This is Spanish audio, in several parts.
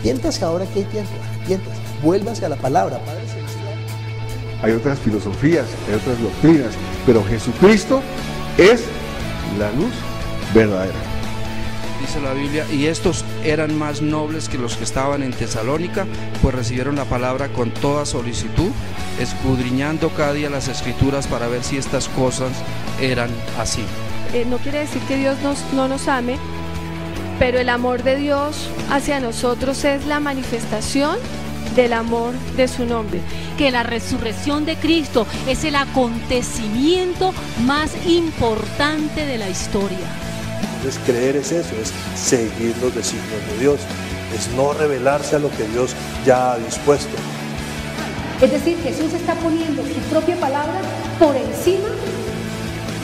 Arrepiéntase ahora que hay tiempo, arrepiéntase, vuélvase a la palabra, Padre Celestial. Hay otras filosofías, hay otras doctrinas, pero Jesucristo es la luz verdadera. Dice la Biblia, y estos eran más nobles que los que estaban en Tesalónica, pues recibieron la palabra con toda solicitud, escudriñando cada día las Escrituras para ver si estas cosas eran así. No quiere decir que Dios no nos ame, pero el amor de Dios hacia nosotros es la manifestación del amor de su nombre. Que la resurrección de Cristo es el acontecimiento más importante de la historia. Entonces creer es eso, es seguir los designios de Dios, es no rebelarse a lo que Dios ya ha dispuesto. Es decir, Jesús está poniendo su propia palabra por encima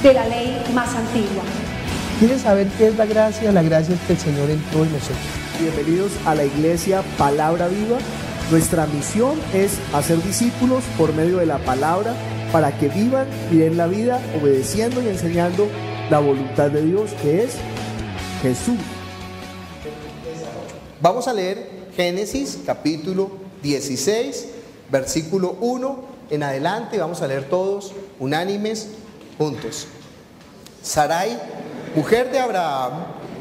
de la ley más antigua. ¿Quieres saber qué es la gracia? La gracia es que el Señor entró en nosotros. Bienvenidos a la iglesia Palabra Viva. Nuestra misión es hacer discípulos por medio de la palabra para que vivan y den la vida obedeciendo y enseñando la voluntad de Dios, que es Jesús. Vamos a leer Génesis capítulo 16, versículo 1 en adelante. Vamos a leer todos unánimes juntos. Sarai, mujer de Abraham,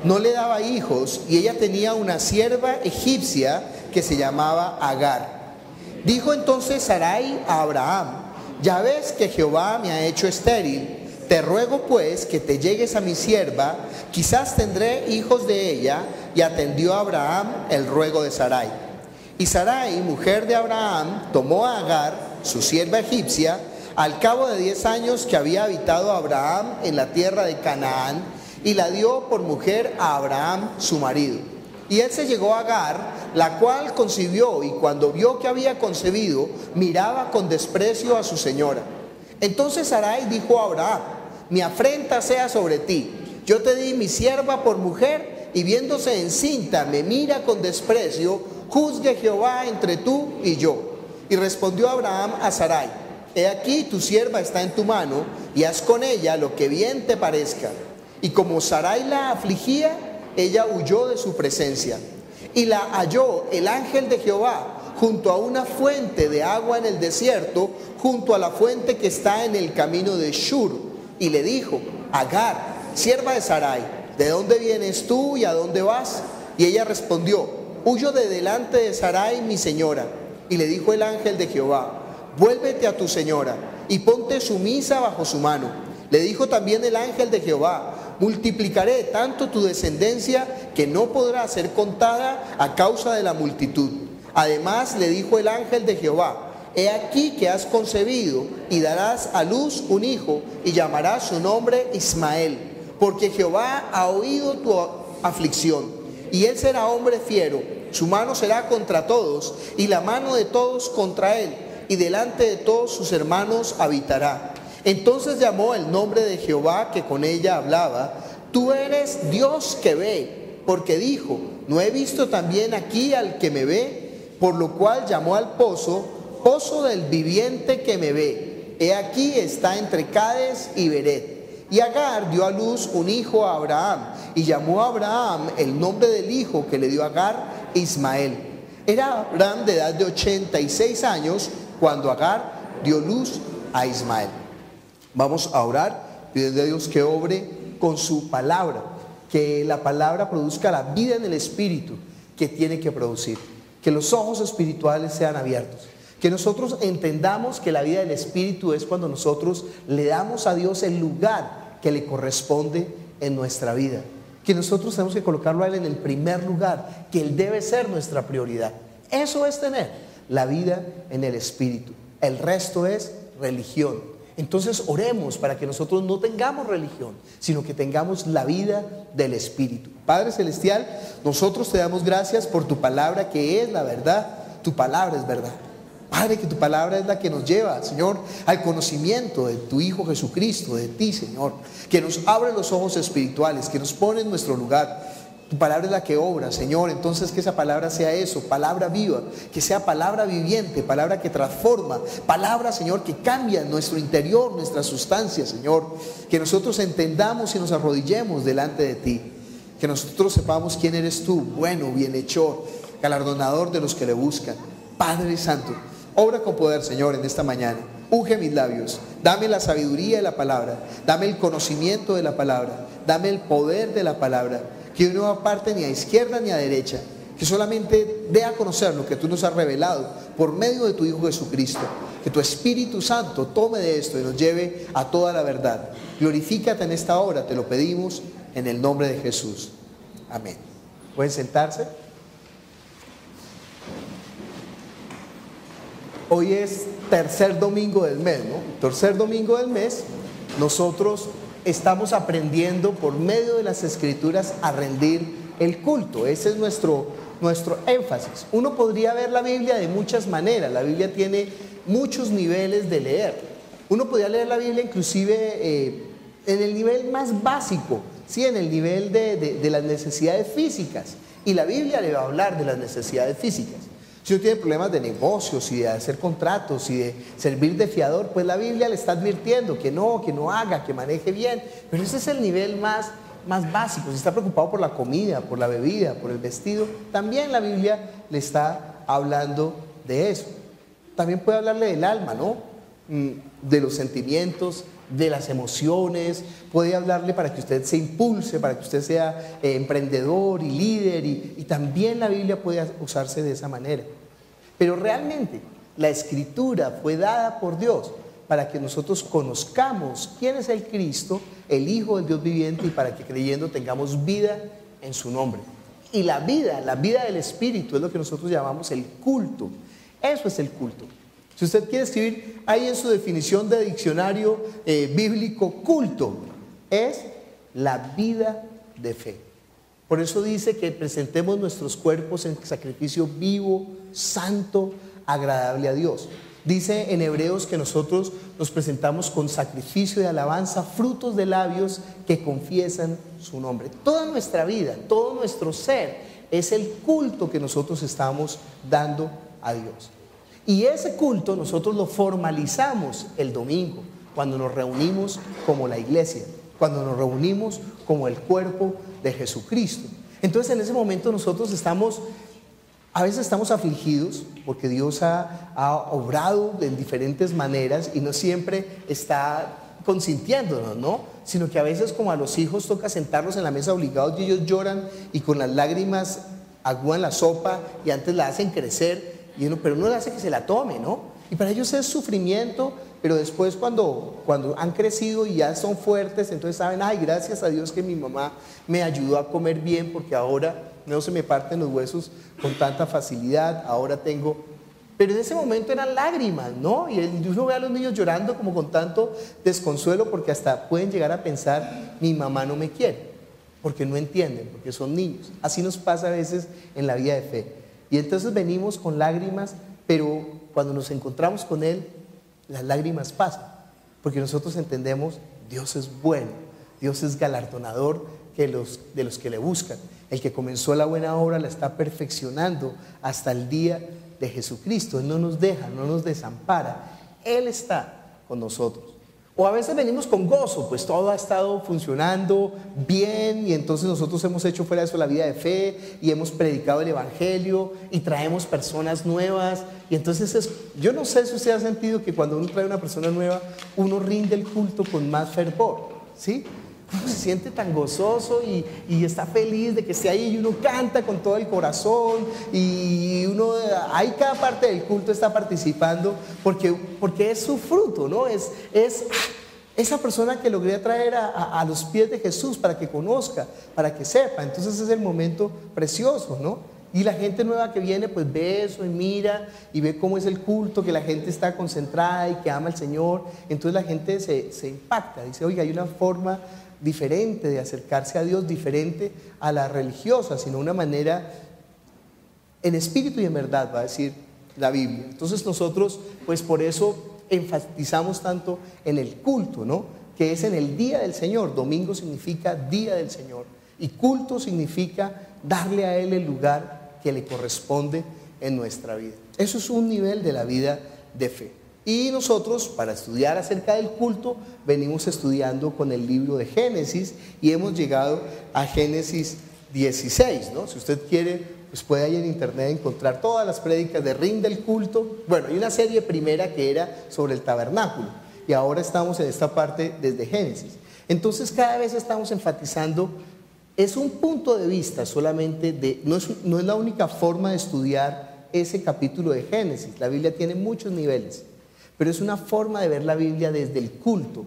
no le daba hijos y ella tenía una sierva egipcia que se llamaba Agar. Dijo entonces Sarai a Abraham: ya ves que Jehová me ha hecho estéril. Te ruego pues que te llegues a mi sierva, quizás tendré hijos de ella. Y atendió a Abraham el ruego de Sarai. Y Sarai, mujer de Abraham, tomó a Agar, su sierva egipcia, al cabo de 10 años que había habitado Abraham en la tierra de Canaán, y la dio por mujer a Abraham su marido. Y él se llegó a Agar, la cual concibió, y cuando vio que había concebido, miraba con desprecio a su señora. Entonces Sarai dijo a Abraham: mi afrenta sea sobre ti, yo te di mi sierva por mujer, y viéndose encinta me mira con desprecio, juzgue Jehová entre tú y yo. Y respondió Abraham a Sarai: he aquí tu sierva está en tu mano, y haz con ella lo que bien te parezca. Y como Sarai la afligía, ella huyó de su presencia. Y la halló el ángel de Jehová junto a una fuente de agua en el desierto, junto a la fuente que está en el camino de Shur. Y le dijo: Agar, sierva de Sarai, ¿de dónde vienes tú y a dónde vas? Y ella respondió: huyo de delante de Sarai, mi señora. Y le dijo el ángel de Jehová: vuélvete a tu señora y ponte sumisa bajo su mano. Le dijo también el ángel de Jehová: multiplicaré tanto tu descendencia que no podrá ser contada a causa de la multitud. Además le dijo el ángel de Jehová: he aquí que has concebido y darás a luz un hijo y llamarás su nombre Ismael, porque Jehová ha oído tu aflicción. Y él será hombre fiero, su mano será contra todos y la mano de todos contra él, y delante de todos sus hermanos habitará. Entonces llamó el nombre de Jehová que con ella hablaba: tú eres Dios que ve, porque dijo: no he visto también aquí al que me ve. Por lo cual llamó al pozo: pozo del viviente que me ve. He aquí está entre Cades y Beret. Y Agar dio a luz un hijo a Abraham, y llamó a Abraham el nombre del hijo que le dio a Agar, Ismael. Era Abraham de edad de 86 años cuando Agar dio luz a Ismael. Vamos a orar, pidiendo a Dios que obre con su palabra, que la palabra produzca la vida en el espíritu que tiene que producir, que los ojos espirituales sean abiertos, que nosotros entendamos que la vida del espíritu es cuando nosotros le damos a Dios el lugar que le corresponde en nuestra vida, que nosotros tenemos que colocarlo a Él en el primer lugar, que Él debe ser nuestra prioridad. Eso es tener la vida en el espíritu. El resto es religión. Entonces oremos para que nosotros no tengamos religión, sino que tengamos la vida del Espíritu. Padre Celestial, nosotros te damos gracias por tu palabra, que es la verdad. Tu palabra es verdad. Padre, que tu palabra es la que nos lleva, Señor, al conocimiento de tu Hijo Jesucristo, de ti, Señor, que nos abre los ojos espirituales, que nos pone en nuestro lugar. Tu palabra es la que obra, Señor. Entonces que esa palabra sea eso, palabra viva, que sea palabra viviente, palabra que transforma, palabra, Señor, que cambia nuestro interior, nuestra sustancia, Señor. Que nosotros entendamos y nos arrodillemos delante de ti, que nosotros sepamos quién eres tú, bueno, bienhechor, galardonador de los que le buscan. Padre Santo, obra con poder, Señor, en esta mañana. Unge mis labios, dame la sabiduría de la palabra, dame el conocimiento de la palabra, dame el poder de la palabra, que yo no aparte ni a izquierda ni a derecha, que solamente dé a conocer lo que tú nos has revelado por medio de tu Hijo Jesucristo. Que tu Espíritu Santo tome de esto y nos lleve a toda la verdad. Glorifícate en esta hora, te lo pedimos en el nombre de Jesús. Amén. ¿Pueden sentarse? Hoy es tercer domingo del mes, ¿no? Tercer domingo del mes, nosotros estamos aprendiendo por medio de las Escrituras a rendir el culto. Ese es nuestro énfasis. Uno podría ver la Biblia de muchas maneras. La Biblia tiene muchos niveles de leer. Uno podría leer la Biblia inclusive en el nivel más básico, ¿sí? En el nivel de las necesidades físicas. Y la Biblia le va a hablar de las necesidades físicas. Si uno tiene problemas de negocios y de hacer contratos y de servir de fiador, pues la Biblia le está advirtiendo que no haga, que maneje bien. Pero ese es el nivel más básico. Si está preocupado por la comida, por la bebida, por el vestido, también la Biblia le está hablando de eso. También puede hablarle del alma, ¿no? De los sentimientos, de las emociones. Puede hablarle para que usted se impulse, para que usted sea emprendedor y líder. Y también la Biblia puede usarse de esa manera. Pero realmente la Escritura fue dada por Dios para que nosotros conozcamos quién es el Cristo, el Hijo del Dios viviente, y para que creyendo tengamos vida en su nombre. Y la vida del Espíritu es lo que nosotros llamamos el culto. Eso es el culto. Si usted quiere escribir ahí en su definición de diccionario bíblico, culto es la vida de fe. Por eso dice que presentemos nuestros cuerpos en sacrificio vivo, santo, agradable a Dios. Dice en Hebreos que nosotros nos presentamos con sacrificio de alabanza, frutos de labios que confiesan su nombre. Toda nuestra vida, todo nuestro ser es el culto que nosotros estamos dando a Dios. Y ese culto nosotros lo formalizamos el domingo, cuando nos reunimos como la iglesia, cuando nos reunimos como el cuerpo de Jesucristo. Entonces en ese momento nosotros a veces estamos afligidos porque Dios ha obrado de diferentes maneras y no siempre está consintiéndonos, ¿no? Sino que a veces, como a los hijos toca sentarlos en la mesa obligados y ellos lloran y con las lágrimas agúan la sopa y antes la hacen crecer, pero no le hace que se la tome, ¿no? Y para ellos es sufrimiento, pero después cuando han crecido y ya son fuertes, entonces saben, ay, gracias a Dios que mi mamá me ayudó a comer bien, porque ahora no se me parten los huesos con tanta facilidad, ahora tengo... Pero en ese momento eran lágrimas, ¿no? Y uno ve a los niños llorando como con tanto desconsuelo, porque hasta pueden llegar a pensar, mi mamá no me quiere, porque no entienden, porque son niños. Así nos pasa a veces en la vida de fe. Y entonces venimos con lágrimas, pero cuando nos encontramos con Él, las lágrimas pasan, porque nosotros entendemos, Dios es bueno, Dios es galardonador de los que le buscan. El que comenzó la buena obra la está perfeccionando hasta el día de Jesucristo. Él no nos deja, no nos desampara, Él está con nosotros. O a veces venimos con gozo, pues todo ha estado funcionando bien y entonces nosotros hemos hecho fuera de eso la vida de fe y hemos predicado el Evangelio y traemos personas nuevas. Y entonces yo no sé si usted ha sentido que cuando uno trae una persona nueva, uno rinde el culto con más fervor, ¿sí? Uno se siente tan gozoso y está feliz de que esté ahí y uno canta con todo el corazón y uno ahí cada parte del culto está participando porque es su fruto, ¿no? Es esa persona que logré traer a los pies de Jesús para que conozca, para que sepa. Entonces es el momento precioso, ¿no? Y la gente nueva que viene pues ve eso y mira y ve cómo es el culto, que la gente está concentrada y que ama al Señor. Entonces la gente se impacta, dice, oiga, hay una forma diferente de acercarse a Dios, diferente a la religiosa, sino una manera en espíritu y en verdad, va a decir la Biblia. Entonces nosotros pues por eso enfatizamos tanto en el culto, ¿no? Que es en el día del Señor. Domingo significa día del Señor y culto significa darle a Él el lugar que le corresponde en nuestra vida. Eso es un nivel de la vida de fe. Y nosotros, para estudiar acerca del culto, venimos estudiando con el libro de Génesis y hemos llegado a Génesis 16, ¿no? Si usted quiere, pues puede ahí en internet encontrar todas las prédicas de Rinde el Culto. Bueno, hay una serie primera que era sobre el tabernáculo y ahora estamos en esta parte desde Génesis. Entonces cada vez estamos enfatizando, es un punto de vista solamente no es la única forma de estudiar ese capítulo de Génesis. La Biblia tiene muchos niveles, pero es una forma de ver la Biblia desde el culto,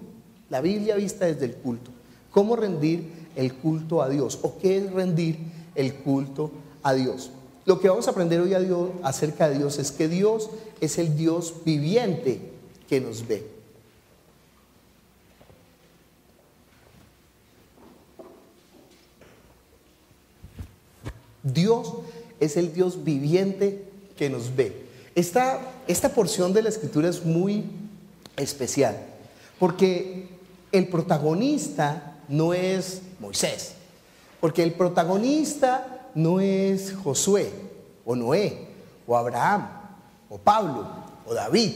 la Biblia vista desde el culto. ¿Cómo rendir el culto a Dios? ¿O qué es rendir el culto a Dios? Lo que vamos a aprender hoy acerca de Dios es que Dios es el Dios viviente que nos ve. Dios es el Dios viviente que nos ve. Esta porción de la Escritura es muy especial, porque el protagonista no es Moisés, porque el protagonista no es Josué, o Noé, o Abraham, o Pablo, o David,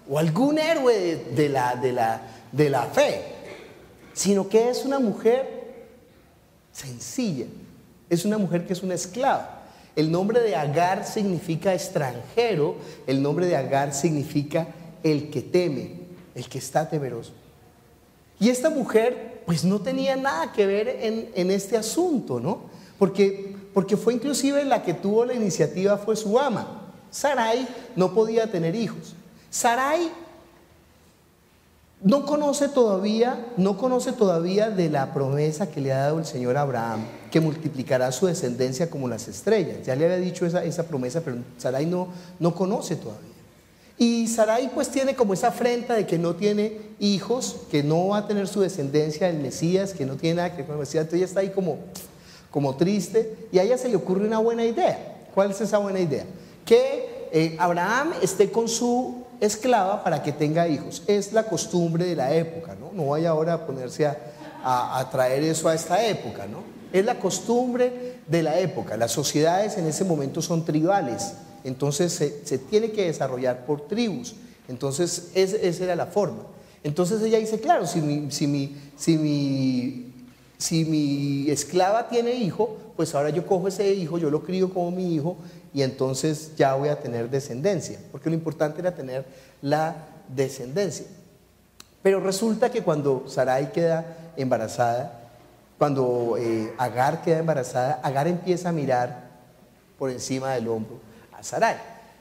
o algún héroe de la fe, sino que es una mujer sencilla. Es una mujer que es una esclava. El nombre de Agar significa extranjero, el nombre de Agar significa el que teme, el que está temeroso. Y esta mujer pues no tenía nada que ver en este asunto, ¿no? Porque fue inclusive la que tuvo la iniciativa, fue su ama. Sarai no podía tener hijos. Sarai no conoce todavía de la promesa que le ha dado el Señor a Abraham, que multiplicará su descendencia como las estrellas. Ya le había dicho esa promesa, pero Sarai no conoce todavía. Y Sarai pues tiene como esa afrenta de que no tiene hijos, que no va a tener su descendencia el Mesías, que no tiene nada que ver con el Mesías. Entonces ella está ahí como triste, y a ella se le ocurre una buena idea. ¿Cuál es esa buena idea? Que Abraham esté con su esclava para que tenga hijos. Es la costumbre de la época, ¿no? No vaya ahora a ponerse a traer eso a esta época, ¿no? Es la costumbre de la época. Las sociedades en ese momento son tribales, entonces se tiene que desarrollar por tribus. Entonces esa era la forma. Entonces ella dice, claro, si mi esclava tiene hijo, pues ahora yo cojo ese hijo, yo lo crío como mi hijo, y entonces ya voy a tener descendencia, porque lo importante era tener la descendencia. Pero resulta que cuando Sarai queda embarazada, cuando Agar queda embarazada, Agar empieza a mirar por encima del hombro a Sarai.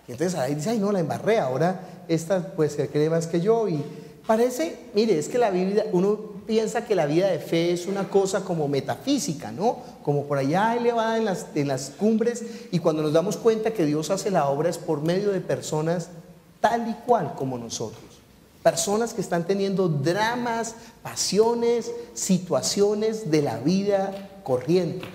Y entonces Sarai dice, ay no, la embarré, ahora esta pues se cree más que yo. Y parece, mire, es que la Biblia, uno piensa que la vida de fe es una cosa como metafísica, ¿no? Como por allá elevada en las cumbres, y cuando nos damos cuenta que Dios hace la obra es por medio de personas tal y cual como nosotros. Personas que están teniendo dramas, pasiones, situaciones de la vida corriente,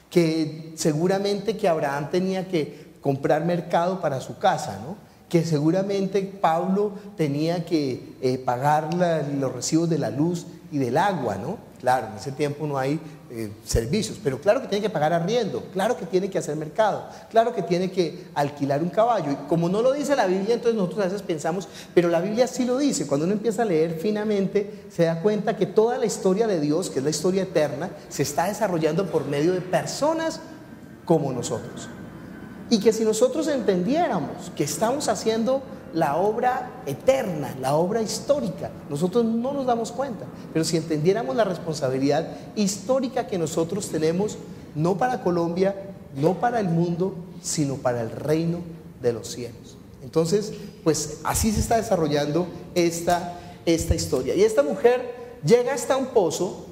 que seguramente que Abraham tenía que comprar mercado para su casa, ¿no? Que seguramente Pablo tenía que pagar los recibos de la luz y del agua, ¿no? Claro, en ese tiempo no hay servicios, pero claro que tiene que pagar arriendo, claro que tiene que hacer mercado, claro que tiene que alquilar un caballo. Y como no lo dice la Biblia, entonces nosotros a veces pensamos, pero la Biblia sí lo dice. Cuando uno empieza a leer finamente, se da cuenta que toda la historia de Dios, que es la historia eterna, se está desarrollando por medio de personas como nosotros. Y que si nosotros entendiéramos que estamos haciendo la obra eterna, la obra histórica, nosotros no nos damos cuenta, pero si entendiéramos la responsabilidad histórica que nosotros tenemos, no para Colombia, no para el mundo, sino para el reino de los cielos. Entonces, pues así se está desarrollando esta historia. Y esta mujer llega hasta un pozo,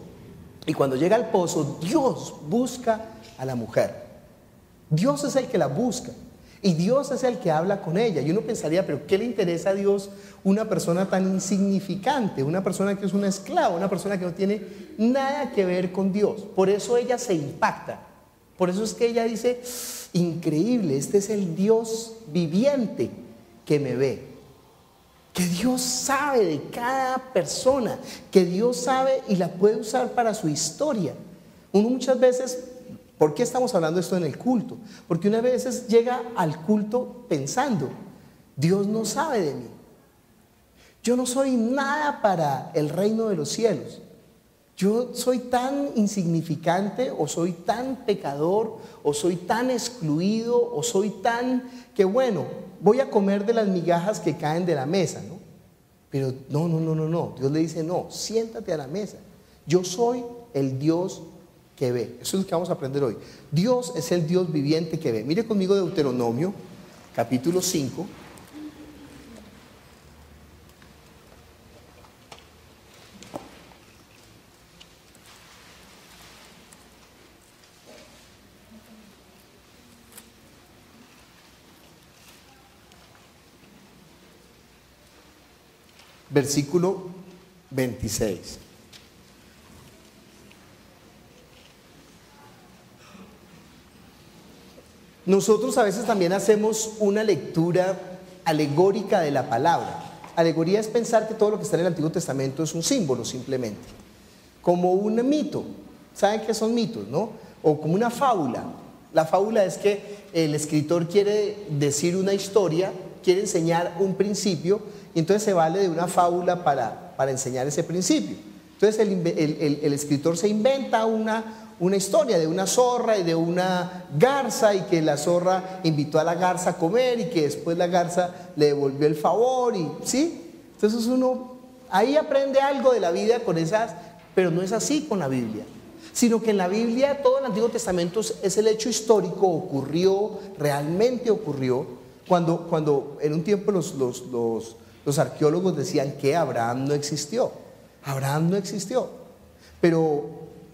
y cuando llega al pozo, Dios busca a la mujer. Dios es el que la busca y Dios es el que habla con ella. Y uno pensaría, pero ¿qué le interesa a Dios una persona tan insignificante? Una persona que es una esclava, una persona que no tiene nada que ver con Dios. Por eso ella se impacta. Por eso es que ella dice, increíble, este es el Dios viviente que me ve. Que Dios sabe de cada persona, que Dios sabe y la puede usar para su historia. Uno muchas veces... ¿Por qué estamos hablando de esto en el culto? Porque una vez llega al culto pensando, Dios no sabe de mí. Yo no soy nada para el reino de los cielos. Yo soy tan insignificante, o soy tan pecador, o soy tan excluido, o soy tan que bueno, voy a comer de las migajas que caen de la mesa, ¿no? Pero no. Dios le dice, no, siéntate a la mesa. Yo soy el Dios que ve. Eso es lo que vamos a aprender hoy. Dios es el Dios viviente que ve. Mire conmigo Deuteronomio, capítulo 5. Versículo 26. Nosotros a veces también hacemos una lectura alegórica de la palabra. Alegoría es pensar que todo lo que está en el Antiguo Testamento es un símbolo simplemente, como un mito. ¿Saben qué son mitos, no? O como una fábula. La fábula es que el escritor quiere decir una historia, quiere enseñar un principio, y entonces se vale de una fábula para enseñar ese principio. Entonces el escritor se inventa una historia de una zorra y de una garza, y que la zorra invitó a la garza a comer y que después la garza le devolvió el favor, y ¿sí? Entonces uno ahí aprende algo de la vida con esas, pero no es así con la Biblia, sino que en la Biblia todo el Antiguo Testamento es el hecho histórico, ocurrió, realmente ocurrió, cuando en un tiempo los arqueólogos decían que Abraham no existió. Abraham no existió, pero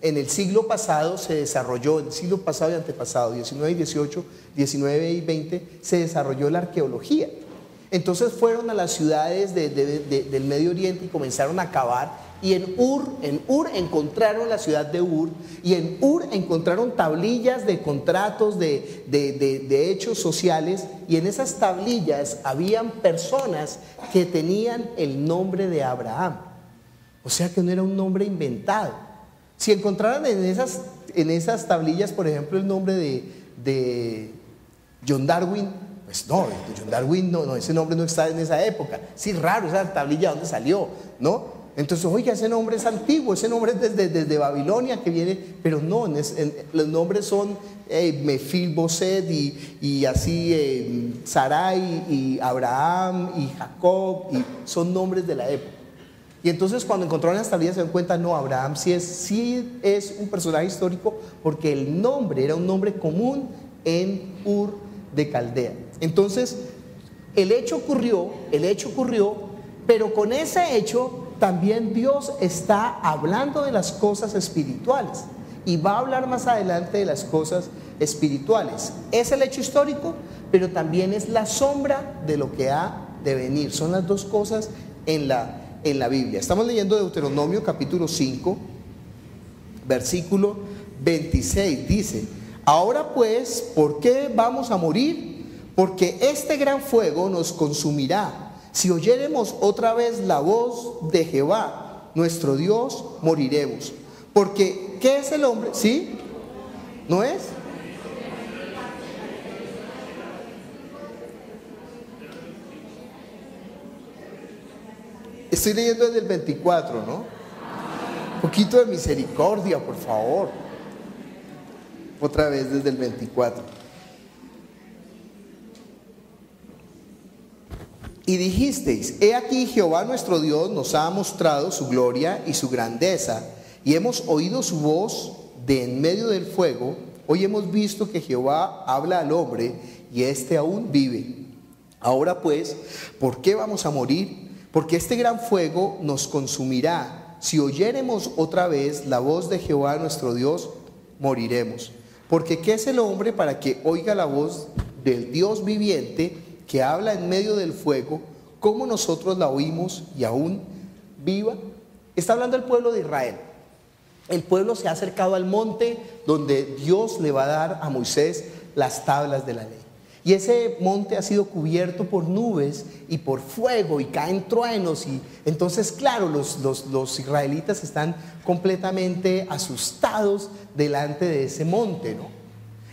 en el siglo pasado se desarrolló, en el siglo pasado y antepasado, 19 y 18, 19 y 20, se desarrolló la arqueología. Entonces fueron a las ciudades del Medio Oriente y comenzaron a cavar, y en Ur encontraron la ciudad de Ur, y en Ur encontraron tablillas de contratos, de hechos sociales, y en esas tablillas habían personas que tenían el nombre de Abraham. O sea que no era un nombre inventado. Si encontraran en esas tablillas, por ejemplo, el nombre de John Darwin, pues no, John Darwin no, ese nombre no está en esa época. Sí, raro, esa tablilla ¿dónde salió? ¿No? Entonces, oiga, ese nombre es antiguo, ese nombre es desde Babilonia que viene, pero no, los nombres son Mefilboset y así Sarai y Abraham y Jacob, y son nombres de la época. Y entonces cuando encontraron las tablillas se dan cuenta, no, Abraham sí es un personaje histórico, porque el nombre era un nombre común en Ur de Caldea. Entonces, el hecho ocurrió, pero con ese hecho también Dios está hablando de las cosas espirituales, y va a hablar más adelante de las cosas espirituales. Es el hecho histórico, pero también es la sombra de lo que ha de venir. Son las dos cosas en la Biblia. Estamos leyendo Deuteronomio capítulo 5, versículo 26. Dice: ahora pues, ¿por qué vamos a morir? Porque este gran fuego nos consumirá. Si oyéremos otra vez la voz de Jehová, nuestro Dios, moriremos. Porque, ¿qué es el hombre? ¿Sí? ¿No es? Estoy leyendo desde el 24, ¿no? Un poquito de misericordia, por favor. Otra vez desde el 24. Y dijisteis: he aquí Jehová nuestro Dios nos ha mostrado su gloria y su grandeza, y hemos oído su voz de en medio del fuego. Hoy hemos visto que Jehová habla al hombre, y éste aún vive. Ahora pues, ¿por qué vamos a morir? Porque este gran fuego nos consumirá. Si oyéremos otra vez la voz de Jehová nuestro Dios, moriremos. Porque ¿qué es el hombre para que oiga la voz del Dios viviente, que habla en medio del fuego, como nosotros la oímos y aún viva? Está hablando el pueblo de Israel. El pueblo se ha acercado al monte donde Dios le va a dar a Moisés las tablas de la ley. Y ese monte ha sido cubierto por nubes y por fuego, y caen truenos, y entonces claro, los israelitas están completamente asustados delante de ese monte, ¿no?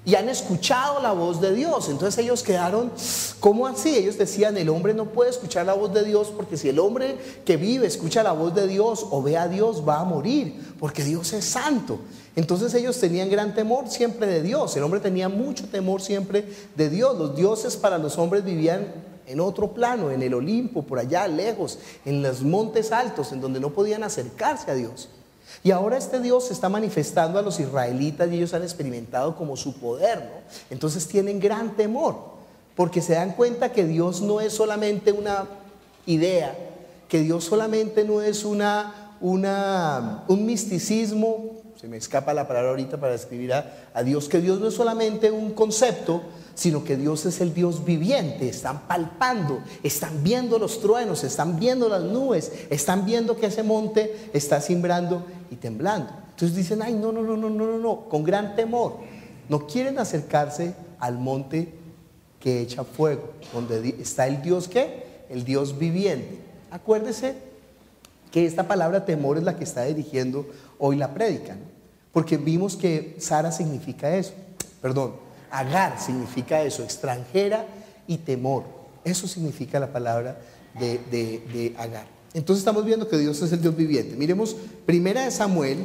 Y han escuchado la voz de Dios. Entonces ellos quedaron, ¿cómo así? Ellos decían: el hombre no puede escuchar la voz de Dios, porque si el hombre que vive escucha la voz de Dios o ve a Dios, va a morir. porque Dios es santo. Entonces ellos tenían gran temor siempre de Dios. El hombre tenía mucho temor siempre de Dios. Los dioses para los hombres vivían en otro plano, en el Olimpo, por allá lejos, en los montes altos, en donde no podían acercarse a Dios. Y ahora este Dios se está manifestando a los israelitas y ellos han experimentado como su poder, ¿no? Entonces tienen gran temor, porque se dan cuenta que Dios no es solamente una idea, que Dios solamente no es un misticismo, se me escapa la palabra ahorita para describir a Dios, que Dios no es solamente un concepto, sino que Dios es el Dios viviente. Están palpando, están viendo los truenos, están viendo las nubes, están viendo que ese monte está cimbrando y temblando. Entonces dicen, ay, no, con gran temor. No quieren acercarse al monte que echa fuego, donde está el Dios, ¿qué? El Dios viviente. Acuérdese que esta palabra temor es la que está dirigiendo hoy la prédica, ¿no? Porque vimos que Sara significa eso, Agar significa eso, extranjera y temor. Eso significa la palabra de Agar. Entonces estamos viendo que Dios es el Dios viviente. Miremos 1 Samuel,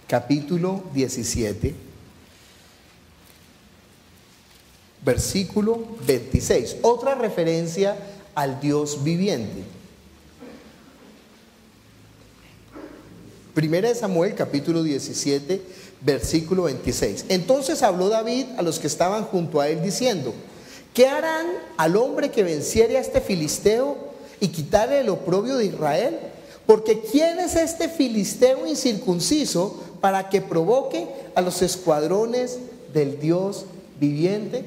capítulo 17, versículo 26. Otra referencia al Dios viviente. 1 Samuel capítulo 17, versículo 26. Entonces habló David a los que estaban junto a él diciendo: ¿qué harán al hombre que venciere a este filisteo y quitare el oprobio de Israel? Porque ¿quién es este filisteo incircunciso para que provoque a los escuadrones del Dios viviente?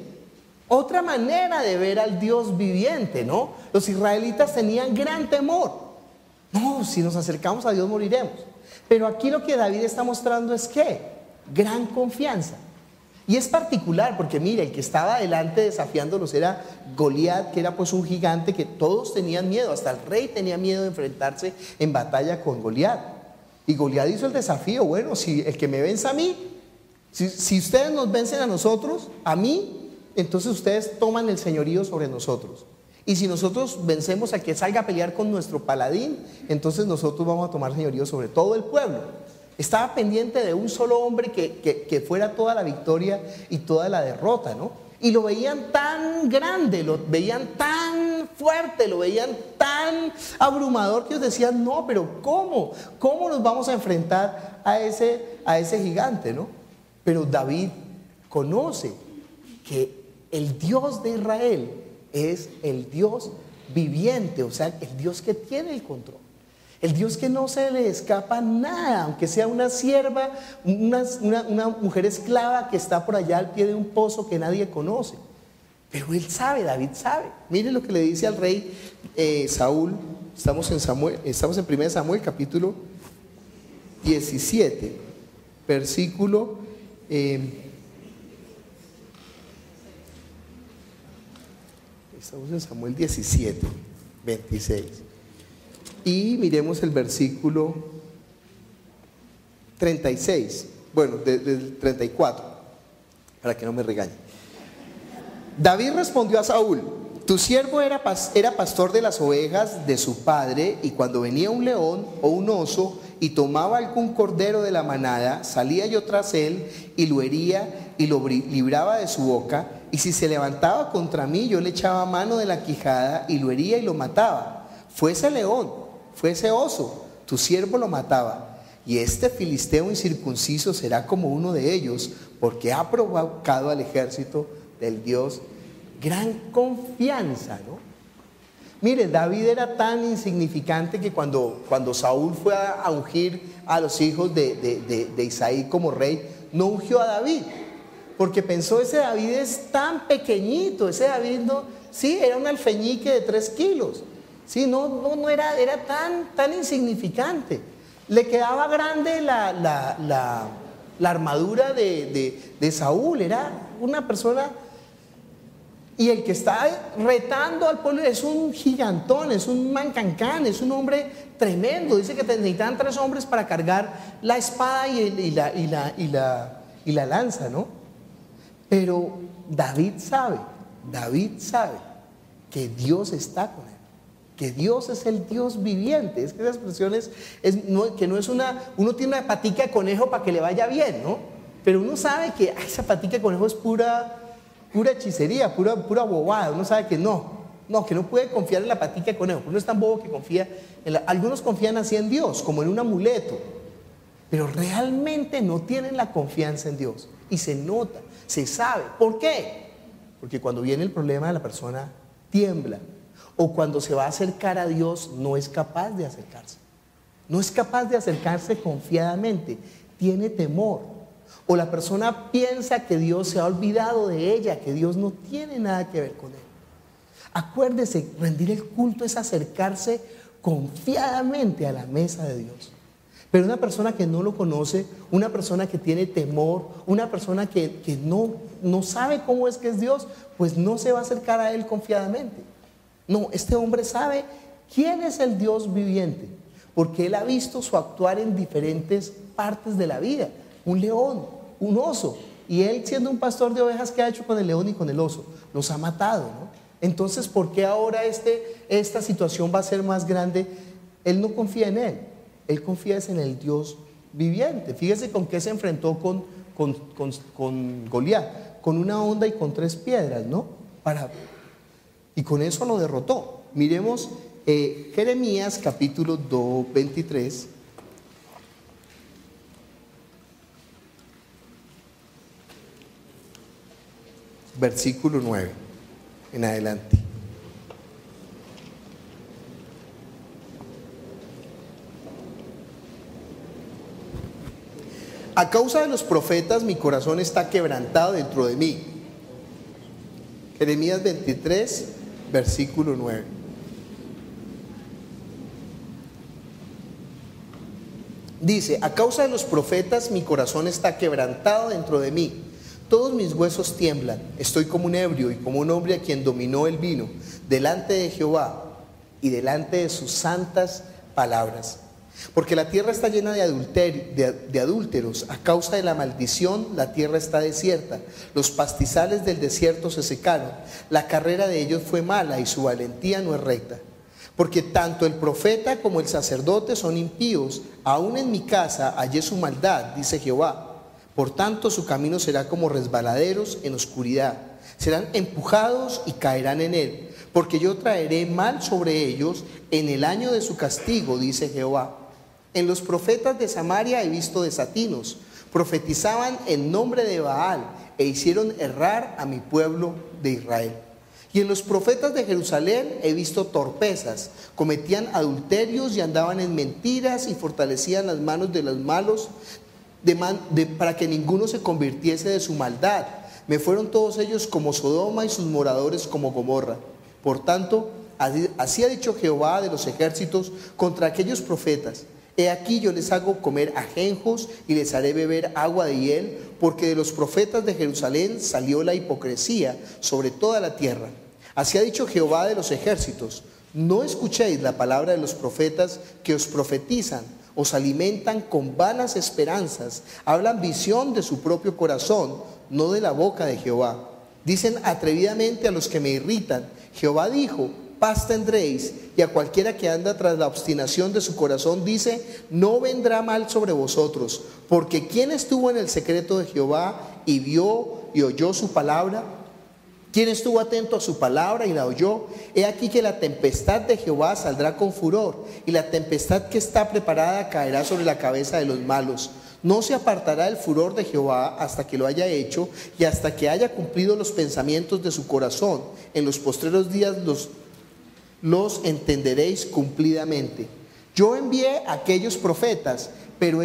Otra manera de ver al Dios viviente, ¿no? Los israelitas tenían gran temor. No, si nos acercamos a Dios moriremos. Pero aquí lo que David está mostrando es ¿qué? Gran confianza. Y es particular porque mire, el que estaba adelante desafiándolos era Goliat, que era pues un gigante que todos tenían miedo, hasta el rey tenía miedo de enfrentarse en batalla con Goliat. Y Goliat hizo el desafío: bueno, si el que me vence a mí, si ustedes nos vencen a nosotros, a mí, entonces ustedes toman el señorío sobre nosotros. Y si nosotros vencemos a que salga a pelear con nuestro paladín, entonces nosotros vamos a tomar señorío sobre todo el pueblo. Estaba pendiente de un solo hombre que fuera toda la victoria y toda la derrota, ¿no? Y lo veían tan grande, lo veían tan fuerte, lo veían tan abrumador que ellos decían: no, pero ¿cómo? ¿Cómo nos vamos a enfrentar a ese gigante, ¿no? Pero David conoce que el Dios de Israel es el Dios viviente, o sea, el Dios que tiene el control. El Dios que no se le escapa nada, aunque sea una sierva, una mujer esclava que está por allá al pie de un pozo que nadie conoce. Pero él sabe, David sabe. Mire lo que le dice al rey Saúl. Estamos en 1 Samuel capítulo 17, versículo estamos en Samuel 17, 26. Y miremos el versículo 36, bueno, del 34, para que no me regañen. David respondió a Saúl: tu siervo era pastor de las ovejas de su padre, y cuando venía un león o un oso y tomaba algún cordero de la manada, salía yo tras él y lo hería y lo libraba de su boca, y si se levantaba contra mí, yo le echaba mano de la quijada y lo hería y lo mataba. Fuese león, fuese oso, tu siervo lo mataba. Y este filisteo incircunciso será como uno de ellos, porque ha provocado al ejército del Dios. Gran confianza, ¿no? Mire, David era tan insignificante que cuando Saúl fue a ungir a los hijos de Isaí como rey, no ungió a David, porque pensó: ese David es tan pequeñito, ese David no, sí, era un alfeñique de 3 kilos, sí, no era tan insignificante. Le quedaba grande la armadura de Saúl, era una persona. Y el que está retando al pueblo es un gigantón, es un mancancán, es un hombre tremendo. Dice que necesitan 3 hombres para cargar la espada y la lanza, ¿no? Pero David sabe David sabe que Dios está con él, que Dios es el Dios viviente. Es que esa expresión que no es uno tiene una patica de conejo para que le vaya bien, ¿no? Pero uno sabe que esa patica de conejo es pura hechicería, pura bobada. Uno sabe que que no puede confiar en la patica de conejo. Uno es tan bobo que confía algunos confían así en Dios, como en un amuleto, pero realmente no tienen la confianza en Dios. Y se nota, se sabe. ¿Por qué? Porque cuando viene el problema, la persona tiembla. O cuando se va a acercar a Dios, no es capaz de acercarse. No es capaz de acercarse confiadamente. Tiene temor. O la persona piensa que Dios se ha olvidado de ella, que Dios no tiene nada que ver con él. Acuérdese, rendir el culto es acercarse confiadamente a la mesa de Dios. Pero una persona que no lo conoce, una persona que tiene temor, una persona que no sabe cómo es que es Dios, pues no se va a acercar a él confiadamente. No, este hombre sabe quién es el Dios viviente, porque él ha visto su actuar en diferentes partes de la vida. Un león, un oso, y él, siendo un pastor de ovejas, ¿qué ha hecho con el león y con el oso? Los ha matado, ¿no? Entonces, ¿por qué ahora esta situación va a ser más grande? Él no confía en él, él confía en el Dios viviente. Fíjese con qué se enfrentó con Goliat, con una honda y con 3 piedras, ¿no? Y con eso lo derrotó. Miremos Jeremías capítulo 23. Versículo 9 en adelante. A causa de los profetas mi corazón está quebrantado dentro de mí. Jeremías 23, versículo 9. Dice: a causa de los profetas mi corazón está quebrantado dentro de mí. Todos mis huesos tiemblan, estoy como un ebrio y como un hombre a quien dominó el vino, delante de Jehová y delante de sus santas palabras. Porque la tierra está llena de adúlteros, a causa de la maldición la tierra está desierta, los pastizales del desierto se secaron, la carrera de ellos fue mala y su valentía no es recta. Porque tanto el profeta como el sacerdote son impíos, aún en mi casa hallé su maldad, dice Jehová. Por tanto, su camino será como resbaladeros en oscuridad. Serán empujados y caerán en él, porque yo traeré mal sobre ellos en el año de su castigo, dice Jehová. En los profetas de Samaria he visto desatinos, profetizaban en nombre de Baal e hicieron errar a mi pueblo de Israel. Y en los profetas de Jerusalén he visto torpezas, cometían adulterios y andaban en mentiras y fortalecían las manos de los malos, para que ninguno se convirtiese de su maldad. Me fueron todos ellos como Sodoma y sus moradores como Gomorra. Por tanto, así ha dicho Jehová de los ejércitos contra aquellos profetas: he aquí yo les hago comer ajenjos y les haré beber agua de hiel, porque de los profetas de Jerusalén salió la hipocresía sobre toda la tierra. Así ha dicho Jehová de los ejércitos: no escuchéis la palabra de los profetas que os profetizan. Os alimentan con vanas esperanzas, hablan visión de su propio corazón, no de la boca de Jehová. Dicen atrevidamente a los que me irritan: Jehová dijo, paz tendréis, y a cualquiera que anda tras la obstinación de su corazón dice: no vendrá mal sobre vosotros, porque ¿quién estuvo en el secreto de Jehová y vio y oyó su palabra? ¿Quién estuvo atento a su palabra y la oyó? He aquí que la tempestad de Jehová saldrá con furor, y la tempestad que está preparada caerá sobre la cabeza de los malos. No se apartará el furor de Jehová hasta que lo haya hecho y hasta que haya cumplido los pensamientos de su corazón. En los postreros días los entenderéis cumplidamente. Yo envié a aquellos profetas, pero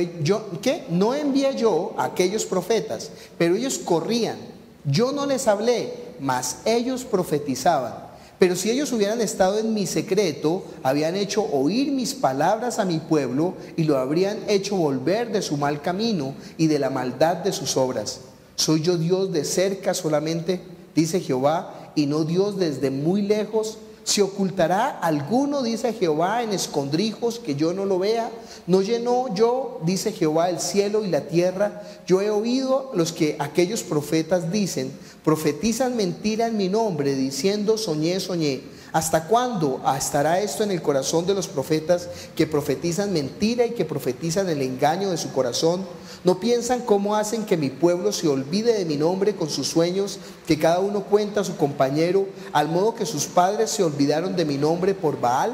no envié yo a aquellos profetas, pero ellos corrían. Yo no les hablé, mas ellos profetizaban. Pero si ellos hubieran estado en mi secreto, habían hecho oír mis palabras a mi pueblo y lo habrían hecho volver de su mal camino y de la maldad de sus obras. ¿Soy yo Dios de cerca solamente, dice Jehová, y no Dios desde muy lejos? ¿Se ocultará alguno, dice Jehová, en escondrijos que yo no lo vea? ¿No llenó yo, dice Jehová, el cielo y la tierra? Yo he oído los que aquellos profetas dicen: profetizan mentira en mi nombre, diciendo soñé, soñé. ¿Hasta cuándo estará esto en el corazón de los profetas que profetizan mentira y que profetizan el engaño de su corazón? ¿No piensan cómo hacen que mi pueblo se olvide de mi nombre con sus sueños, que cada uno cuenta a su compañero, al modo que sus padres se olvidaron de mi nombre por Baal?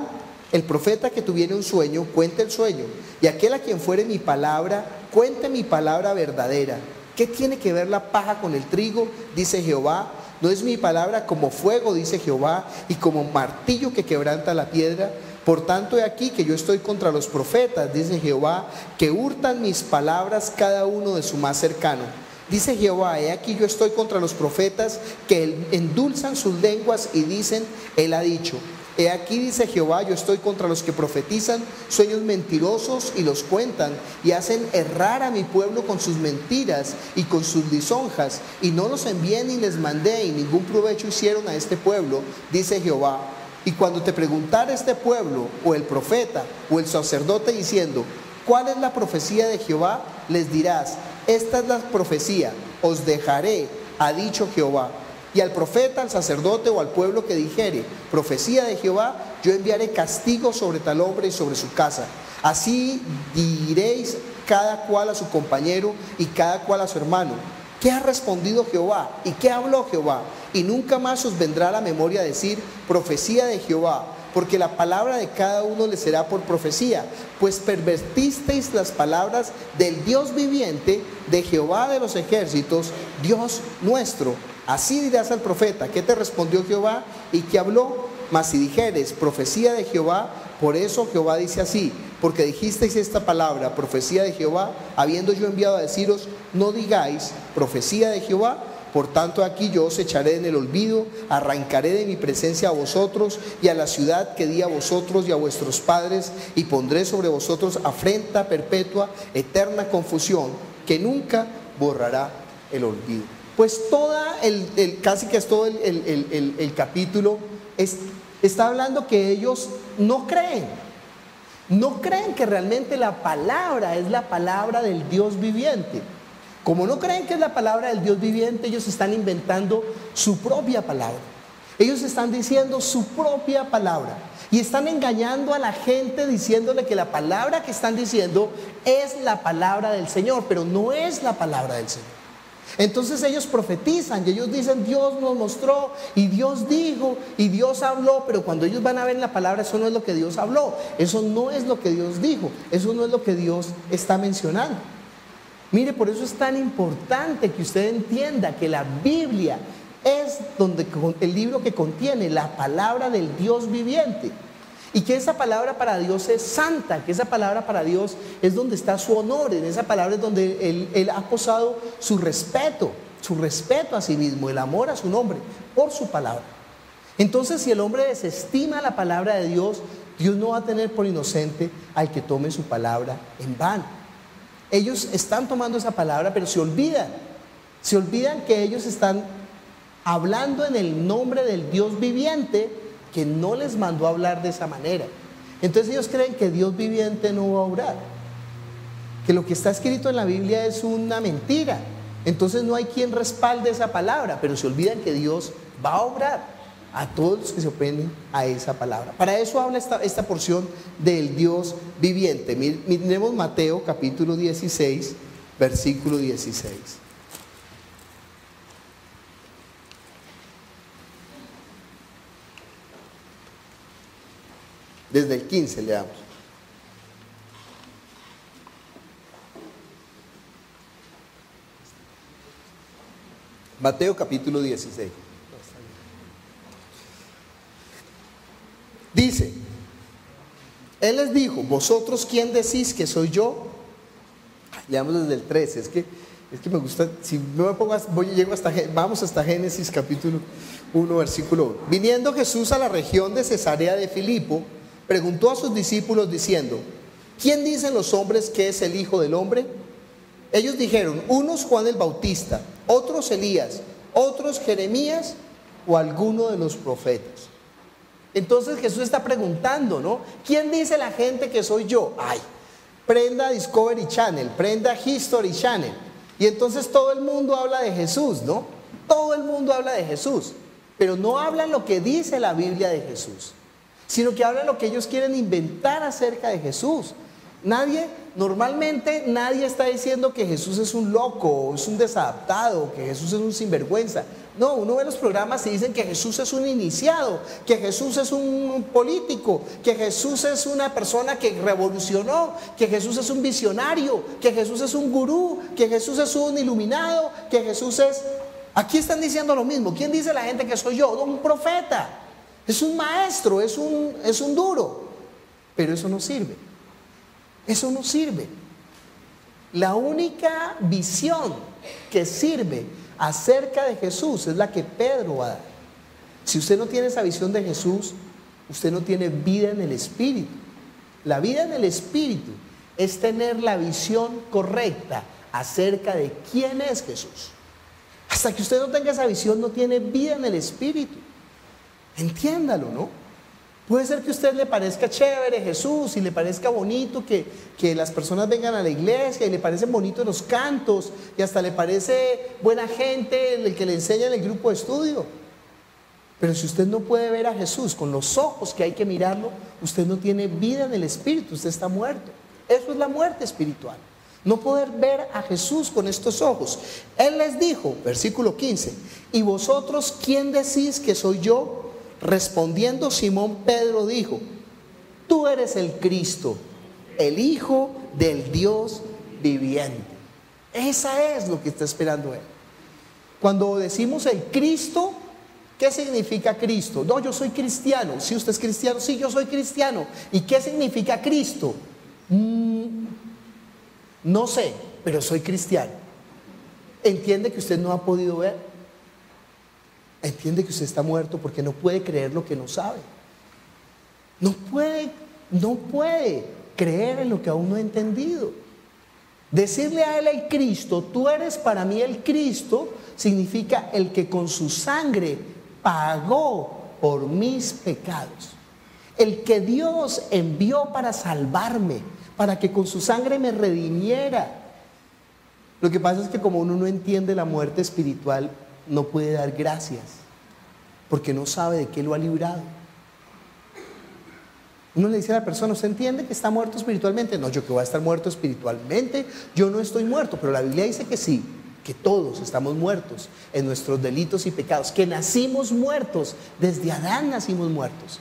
El profeta que tuviere un sueño, cuente el sueño, y aquel a quien fuere mi palabra, cuente mi palabra verdadera. ¿Qué tiene que ver la paja con el trigo? Dice Jehová. ¿No es mi palabra como fuego, dice Jehová, y como martillo que quebranta la piedra? Por tanto, he aquí que yo estoy contra los profetas, dice Jehová, que hurtan mis palabras cada uno de su más cercano. Dice Jehová, he aquí yo estoy contra los profetas que endulzan sus lenguas y dicen, él ha dicho. He aquí, dice Jehová, yo estoy contra los que profetizan sueños mentirosos y los cuentan y hacen errar a mi pueblo con sus mentiras y con sus lisonjas, y no los envié ni les mandé y ningún provecho hicieron a este pueblo, dice Jehová. Y cuando te preguntara este pueblo o el profeta o el sacerdote diciendo, ¿cuál es la profecía de Jehová? Les dirás, esta es la profecía, os dejaré, ha dicho Jehová. Y al profeta, al sacerdote o al pueblo que dijere, profecía de Jehová, yo enviaré castigo sobre tal hombre y sobre su casa. Así diréis cada cual a su compañero y cada cual a su hermano, ¿qué ha respondido Jehová? ¿Y qué habló Jehová? Y nunca más os vendrá a la memoria decir, profecía de Jehová, porque la palabra de cada uno le será por profecía, pues pervertisteis las palabras del Dios viviente, de Jehová de los ejércitos, Dios nuestro. Así dirás al profeta, ¿qué te respondió Jehová? ¿Y qué habló? Mas si dijeres, profecía de Jehová, por eso Jehová dice así, porque dijisteis esta palabra, profecía de Jehová, habiendo yo enviado a deciros, no digáis, profecía de Jehová. Por tanto, aquí yo os echaré en el olvido, arrancaré de mi presencia a vosotros y a la ciudad que di a vosotros y a vuestros padres, y pondré sobre vosotros afrenta perpetua, eterna confusión, que nunca borrará el olvido. Pues casi que es todo el capítulo está hablando que ellos no creen que realmente la palabra es la palabra del Dios viviente. Como no creen que es la palabra del Dios viviente, ellos están inventando su propia palabra. Ellos están diciendo su propia palabra y están engañando a la gente diciéndole que la palabra que están diciendo es la palabra del Señor, pero no es la palabra del Señor. Entonces ellos profetizan y ellos dicen, Dios nos mostró y Dios dijo y Dios habló, pero cuando ellos van a ver la palabra, eso no es lo que Dios habló, eso no es lo que Dios dijo, eso no es lo que Dios está mencionando. Mire, por eso es tan importante que usted entienda que la Biblia es el libro que contiene la palabra del Dios viviente. Y que esa palabra para Dios es santa, que esa palabra para Dios es donde está su honor, en esa palabra es donde Él ha posado su respeto a sí mismo, el amor a su nombre, por su palabra. Entonces, si el hombre desestima la palabra de Dios, Dios no va a tener por inocente al que tome su palabra en vano. Ellos están tomando esa palabra, pero se olvidan que ellos están hablando en el nombre del Dios viviente, que no les mandó a hablar de esa manera. Entonces ellos creen que Dios viviente no va a obrar, que lo que está escrito en la Biblia es una mentira. Entonces no hay quien respalde esa palabra, pero se olvidan que Dios va a obrar a todos los que se oponen a esa palabra. Para eso habla esta porción del Dios viviente. Miremos Mateo capítulo 16, versículo 16. Desde el 15 leamos. Mateo capítulo 16. Dice, Él les dijo, ¿vosotros quién decís que soy yo? Leamos desde el 13, es que me gusta, si no me pongo, vamos hasta Génesis capítulo 1, versículo 1. Viniendo Jesús a la región de Cesarea de Filipo, preguntó a sus discípulos diciendo, ¿quién dicen los hombres que es el Hijo del Hombre? Ellos dijeron, unos Juan el Bautista, otros Elías, otros Jeremías o alguno de los profetas. Entonces Jesús está preguntando, ¿no? ¿Quién dice la gente que soy yo? Ay, prenda Discovery Channel, prenda History Channel. Y entonces todo el mundo habla de Jesús, ¿no? Todo el mundo habla de Jesús, pero no hablan lo que dice la Biblia de Jesús, sino que hablan lo que ellos quieren inventar acerca de Jesús. Normalmente nadie está diciendo que Jesús es un loco, es un desadaptado, que Jesús es un sinvergüenza. No, uno ve los programas y dicen que Jesús es un iniciado, que Jesús es un político, que Jesús es una persona que revolucionó, que Jesús es un visionario, que Jesús es un gurú, que Jesús es un iluminado, que Jesús es... Aquí están diciendo lo mismo. ¿Quién dice la gente que soy yo? Un profeta, es un maestro, es un duro. Pero eso no sirve. Eso no sirve. La única visión que sirve acerca de Jesús es la que Pedro va a dar. Si usted no tiene esa visión de Jesús, usted no tiene vida en el Espíritu. La vida en el Espíritu es tener la visión correcta acerca de quién es Jesús. Hasta que usted no tenga esa visión, no tiene vida en el Espíritu. Entiéndalo, ¿no? Puede ser que a usted le parezca chévere Jesús y le parezca bonito que las personas vengan a la iglesia y le parecen bonitos los cantos y hasta le parece buena gente el que le enseña en el grupo de estudio. Pero si usted no puede ver a Jesús con los ojos que hay que mirarlo, usted no tiene vida en el Espíritu, usted está muerto. Eso es la muerte espiritual. No poder ver a Jesús con estos ojos. Él les dijo, versículo 15, ¿y vosotros quién decís que soy yo? Respondiendo Simón Pedro dijo, tú eres el Cristo, el Hijo del Dios viviente. Esa es lo que está esperando él. Cuando decimos el Cristo, ¿qué significa Cristo? No, yo soy cristiano. ¿Sí, usted es cristiano? Sí, yo soy cristiano. ¿Y qué significa Cristo? No sé, pero soy cristiano. ¿Entiende que usted no ha podido ver? Entiende que usted está muerto porque no puede creer lo que no sabe. No puede creer en lo que aún no ha entendido. Decirle a él el Cristo, tú eres para mí el Cristo, significa el que con su sangre pagó por mis pecados. El que Dios envió para salvarme, para que con su sangre me redimiera. Lo que pasa es que como uno no entiende la muerte espiritual, no puede dar gracias, porque no sabe de qué lo ha librado. Uno le dice a la persona, ¿usted entiende que está muerto espiritualmente? No, yo que voy a estar muerto espiritualmente, yo no estoy muerto, pero la Biblia dice que sí, que todos estamos muertos en nuestros delitos y pecados, que nacimos muertos, desde Adán nacimos muertos.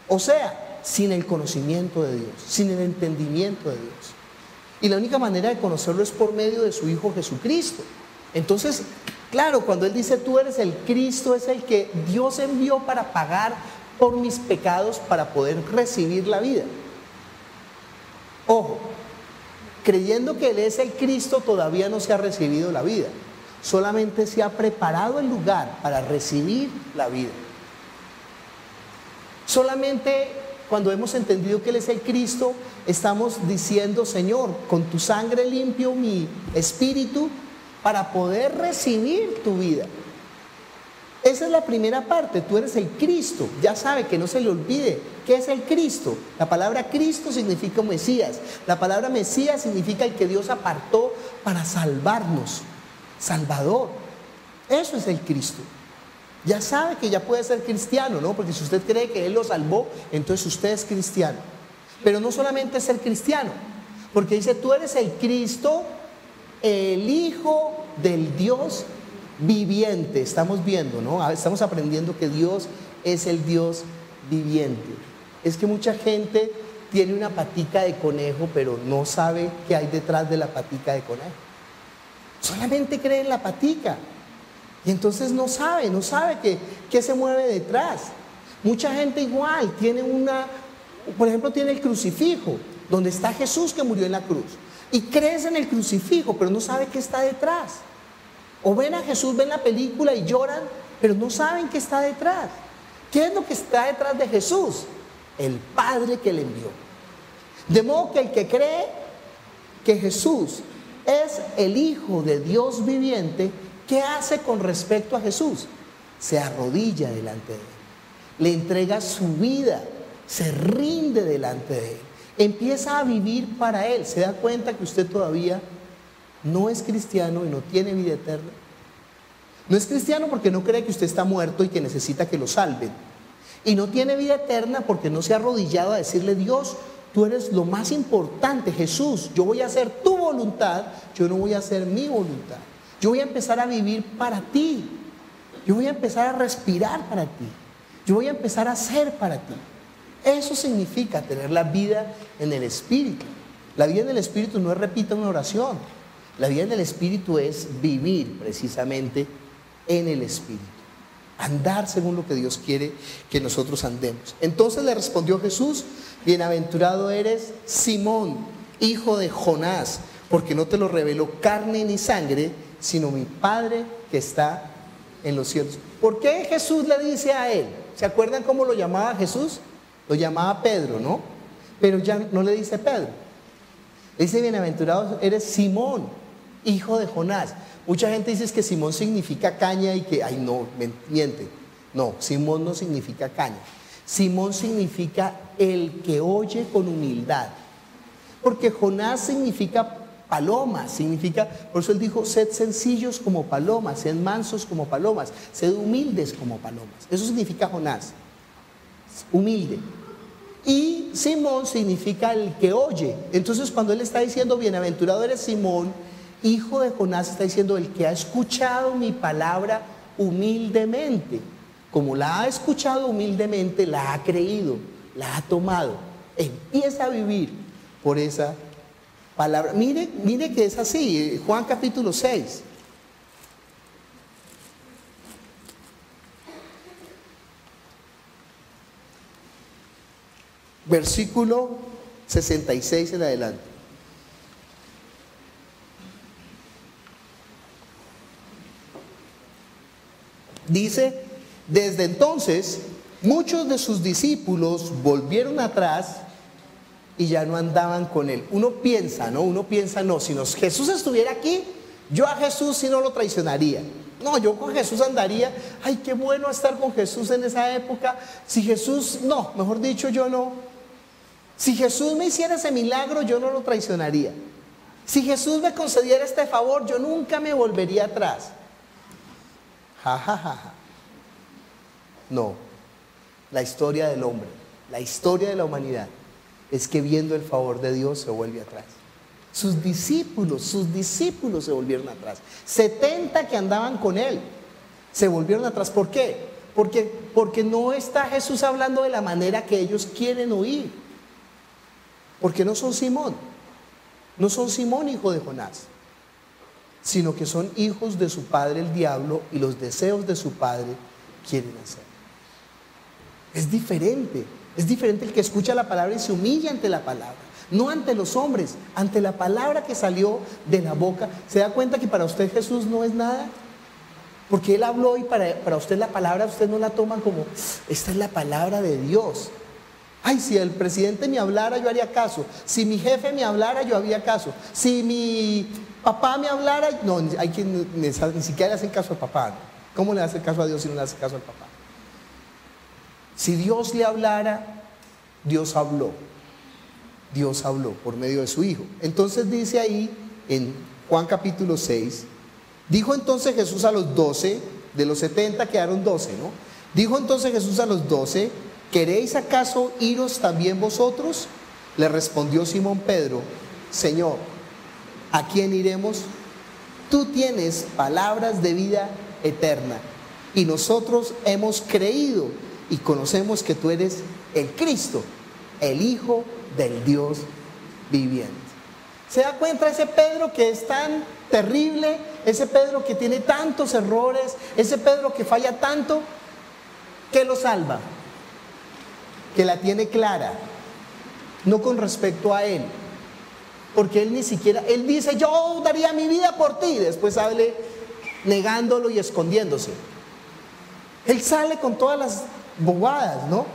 O sea, sin el conocimiento de Dios, sin el entendimiento de Dios. Y la única manera de conocerlo es por medio de su Hijo Jesucristo. Entonces, claro, cuando él dice tú eres el Cristo, es el que Dios envió para pagar por mis pecados para poder recibir la vida. Ojo, creyendo que él es el Cristo todavía no se ha recibido la vida, solamente se ha preparado el lugar para recibir la vida. Solamente cuando hemos entendido que él es el Cristo, estamos diciendo, Señor, con tu sangre limpio mi espíritu para poder recibir tu vida. Esa es la primera parte, tú eres el Cristo. Ya sabe, que no se le olvide, ¿qué es el Cristo? La palabra Cristo significa Mesías. La palabra Mesías significa el que Dios apartó para salvarnos, Salvador. Eso es el Cristo. Ya sabe que ya puede ser cristiano, ¿no? Porque si usted cree que Él lo salvó, entonces usted es cristiano. Pero no solamente es ser cristiano, porque dice, tú eres el Cristo, el Hijo del Dios viviente. Estamos viendo, ¿no? Estamos aprendiendo que Dios es el Dios viviente. Es que mucha gente tiene una patica de conejo, pero no sabe qué hay detrás de la patica de conejo. Solamente cree en la patica. Y entonces no sabe qué se mueve detrás. Mucha gente igual tiene por ejemplo, tiene el crucifijo, donde está Jesús que murió en la cruz. Y crees en el crucifijo, pero no sabe qué está detrás. O ven a Jesús, ven la película y lloran, pero no saben qué está detrás. ¿Qué es lo que está detrás de Jesús? El Padre que le envió. De modo que el que cree que Jesús es el Hijo de Dios viviente, ¿qué hace con respecto a Jesús? Se arrodilla delante de Él, le entrega su vida, se rinde delante de Él, empieza a vivir para Él. ¿Se da cuenta que usted todavía no es cristiano y no tiene vida eterna? No es cristiano porque no cree que usted está muerto y que necesita que lo salven. Y no tiene vida eterna porque no se ha arrodillado a decirle: Dios, tú eres lo más importante, Jesús, yo voy a hacer tu voluntad, yo no voy a hacer mi voluntad. Yo voy a empezar a vivir para ti. Yo voy a empezar a respirar para ti. Yo voy a empezar a ser para ti. Eso significa tener la vida en el Espíritu. La vida en el Espíritu no es repita una oración. La vida en el Espíritu es vivir precisamente en el Espíritu. Andar según lo que Dios quiere que nosotros andemos. Entonces le respondió Jesús: bienaventurado eres, Simón, hijo de Jonás, porque no te lo reveló carne ni sangre, sino mi Padre que está en los cielos. ¿Por qué Jesús le dice a él? ¿Se acuerdan cómo lo llamaba Jesús? Lo llamaba Pedro, ¿no? Pero ya no le dice Pedro. Le dice: bienaventurado eres Simón, hijo de Jonás. Mucha gente dice que Simón significa caña y que, ay no, miente. No, Simón no significa caña. Simón significa el que oye con humildad. Porque Jonás significa paloma, por eso él dijo: sed sencillos como palomas, sed mansos como palomas, sed humildes como palomas. Eso significa Jonás, humilde. Y Simón significa el que oye. Entonces cuando él está diciendo bienaventurado eres Simón, hijo de Jonás, está diciendo el que ha escuchado mi palabra humildemente. Como la ha escuchado humildemente, la ha creído, la ha tomado, empieza a vivir por esa palabra. Mire que es así. Juan capítulo 6. Versículo 66 en adelante. Dice: desde entonces muchos de sus discípulos volvieron atrás y ya no andaban con él. Uno piensa, no, si Jesús estuviera aquí, yo a Jesús sí no lo traicionaría. No, yo con Jesús andaría. Ay, qué bueno estar con Jesús en esa época. Si Jesús, no, mejor dicho, yo no. Si Jesús me hiciera ese milagro, yo no lo traicionaría. Si Jesús me concediera este favor, yo nunca me volvería atrás. Ja, ja, ja, ja. No, la historia del hombre, la historia de la humanidad es que viendo el favor de Dios se vuelve atrás. Sus discípulos se volvieron atrás. 70 que andaban con él se volvieron atrás. ¿Por qué? Porque no está Jesús hablando de la manera que ellos quieren oír. Porque no son Simón, hijo de Jonás, sino que son hijos de su padre el diablo, y los deseos de su padre quieren hacer. Es diferente el que escucha la palabra y se humilla ante la palabra, no ante los hombres, ante la palabra que salió de la boca. ¿Se da cuenta que para usted Jesús no es nada? Porque Él habló y para usted la palabra, usted no la toma como, esta es la palabra de Dios. Ay, si el presidente me hablara, yo haría caso. Si mi jefe me hablara, yo haría caso. Si mi papá me hablara, no, hay quien ni siquiera le hacen caso al papá, ¿no? ¿Cómo le hace caso a Dios si no le hace caso al papá? Si Dios le hablara, Dios habló por medio de su Hijo. Entonces dice ahí en Juan capítulo 6, dijo entonces Jesús a los 12, de los 70 quedaron 12, ¿no? Dijo entonces Jesús a los 12: ¿queréis acaso iros también vosotros? Le respondió Simón Pedro: Señor, ¿a quién iremos? Tú tienes palabras de vida eterna, y nosotros hemos creído y conocemos que tú eres el Cristo, el Hijo del Dios viviente. ¿Se da cuenta ese Pedro que es tan terrible? Ese Pedro que tiene tantos errores, ese Pedro que falla tanto, ¿qué lo salva? Que la tiene clara, no con respecto a él, porque él ni siquiera, él dice: yo daría mi vida por ti, después sale negándolo y escondiéndose. Él sale con todas las bobadas, ¿no?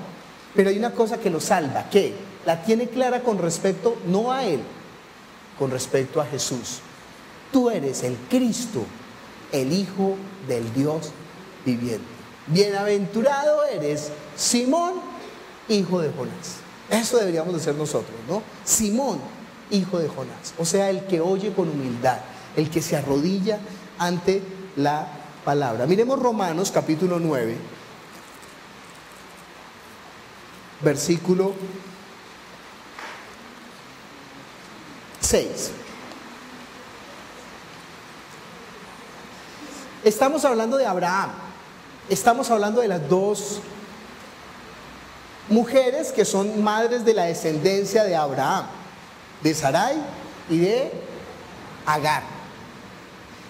Pero hay una cosa que lo salva, que la tiene clara con respecto no a él, con respecto a Jesús. Tú eres el Cristo, el Hijo del Dios viviente. Bienaventurado eres, Simón, hijo de Jonás. Eso deberíamos de ser nosotros, ¿no? Simón, hijo de Jonás. O sea, el que oye con humildad, el que se arrodilla ante la palabra. Miremos Romanos capítulo 9, versículo 6. Estamos hablando de Abraham, estamos hablando de las dos mujeres que son madres de la descendencia de Abraham, de Sarai y de Agar.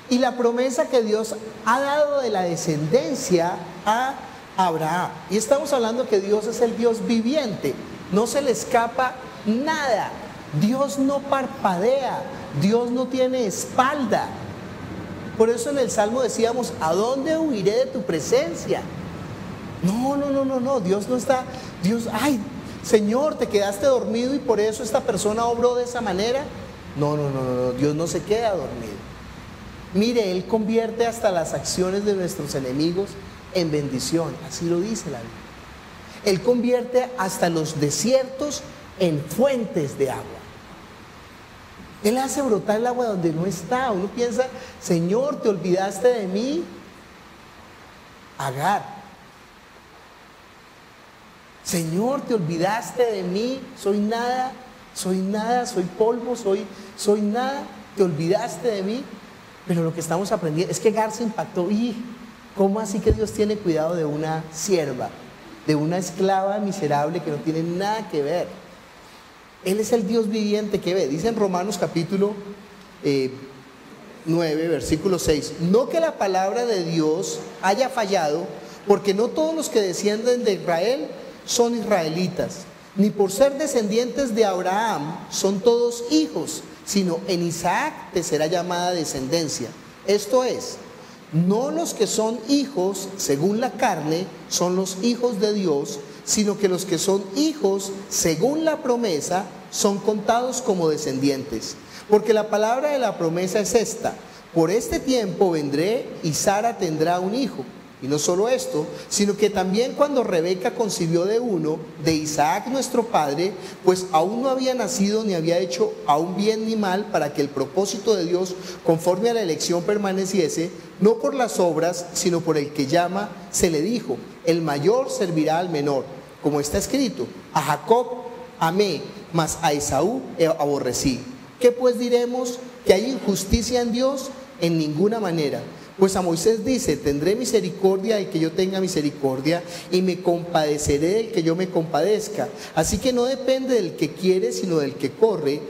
Y la promesa que Dios ha dado de la descendencia a Abraham. Y estamos hablando que Dios es el Dios viviente, no se le escapa nada. Dios no parpadea, Dios no tiene espalda. Por eso en el Salmo decíamos, ¿a dónde huiré de tu presencia? No, Dios no está, Dios, ay, Señor, te quedaste dormido y por eso esta persona obró de esa manera. No, Dios no se queda dormido. Mire, Él convierte hasta las acciones de nuestros enemigos en bendición, así lo dice la Biblia. Él convierte hasta los desiertos en fuentes de agua. Él hace brotar el agua donde no está. Uno piensa, Señor, ¿te olvidaste de mí? Agar. Señor, ¿te olvidaste de mí? Soy nada, soy polvo, soy nada. ¿Te olvidaste de mí? Pero lo que estamos aprendiendo es que Agar se impactó. ¿Y cómo así que Dios tiene cuidado de una sierva, de una esclava miserable que no tiene nada que ver? Él es el Dios viviente que ve. Dice en Romanos capítulo 9, versículo 6. No que la palabra de Dios haya fallado, porque no todos los que descienden de Israel son israelitas, ni por ser descendientes de Abraham son todos hijos, sino en Isaac te será llamada descendencia. Esto es, no los que son hijos según la carne son los hijos de Dios, sino que los que son hijos según la promesa son contados como descendientes. Porque la palabra de la promesa es esta: por este tiempo vendré y Sara tendrá un hijo. Y no solo esto, sino que también cuando Rebeca concibió de uno, de Isaac nuestro padre, pues aún no había nacido ni había hecho aún bien ni mal, para que el propósito de Dios conforme a la elección permaneciese, no por las obras, sino por el que llama, se le dijo: el mayor servirá al menor. Como está escrito: a Jacob amé, mas a Esaú aborrecí. ¿Qué pues diremos? ¿Que hay injusticia en Dios? En ninguna manera. Pues a Moisés dice: tendré misericordia del que yo tenga misericordia, y me compadeceré del que yo me compadezca. Así que no depende del que quiere, sino del que corre,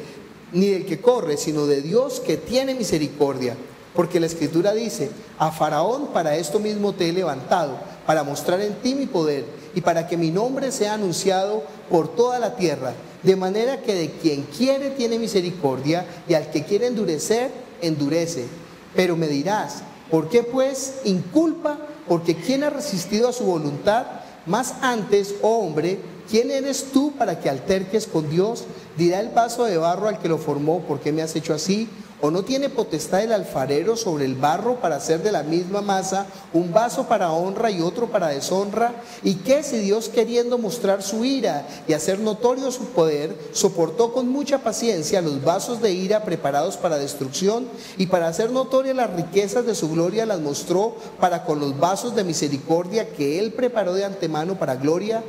ni del que corre, sino de Dios que tiene misericordia. Porque la Escritura dice: a Faraón para esto mismo te he levantado, para mostrar en ti mi poder, y para que mi nombre sea anunciado por toda la tierra. De manera que de quien quiere tiene misericordia, y al que quiere endurecer, endurece. Pero me dirás: ¿por qué pues inculpa? Porque ¿quién ha resistido a su voluntad? Más antes, oh hombre, ¿quién eres tú para que alterques con Dios? Dirá el vaso de barro al que lo formó: ¿por qué me has hecho así? ¿O no tiene potestad el alfarero sobre el barro para hacer de la misma masa un vaso para honra y otro para deshonra? ¿Y qué si Dios, queriendo mostrar su ira y hacer notorio su poder, soportó con mucha paciencia los vasos de ira preparados para destrucción, y para hacer notorias las riquezas de su gloria las mostró para con los vasos de misericordia que Él preparó de antemano para gloria?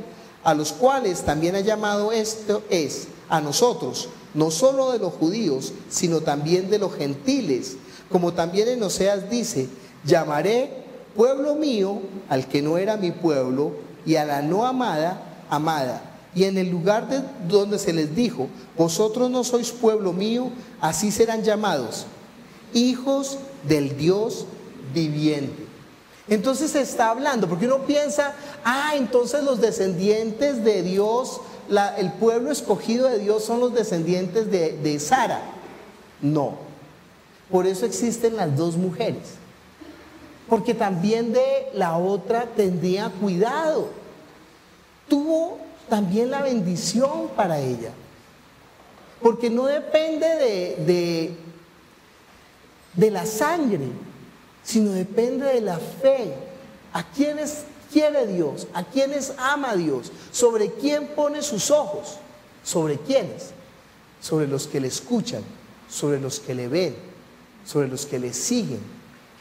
A los cuales también ha llamado esto es a nosotros, no solo de los judíos, sino también de los gentiles, como también en Oseas dice: llamaré pueblo mío al que no era mi pueblo, y a la no amada, amada. Y en el lugar de donde se les dijo: vosotros no sois pueblo mío, así serán llamados, hijos del Dios viviente. Entonces se está hablando, porque uno piensa: entonces los descendientes de Dios, el pueblo escogido de Dios son los descendientes de Sara. No, por eso existen las dos mujeres, porque también de la otra tendría cuidado, tuvo también la bendición para ella, porque no depende de la sangre, sino depende de la fe. ¿A quiénes quiere Dios? ¿A quiénes ama Dios? ¿Sobre quién pone sus ojos? ¿Sobre quiénes? Sobre los que le escuchan, sobre los que le ven, sobre los que le siguen,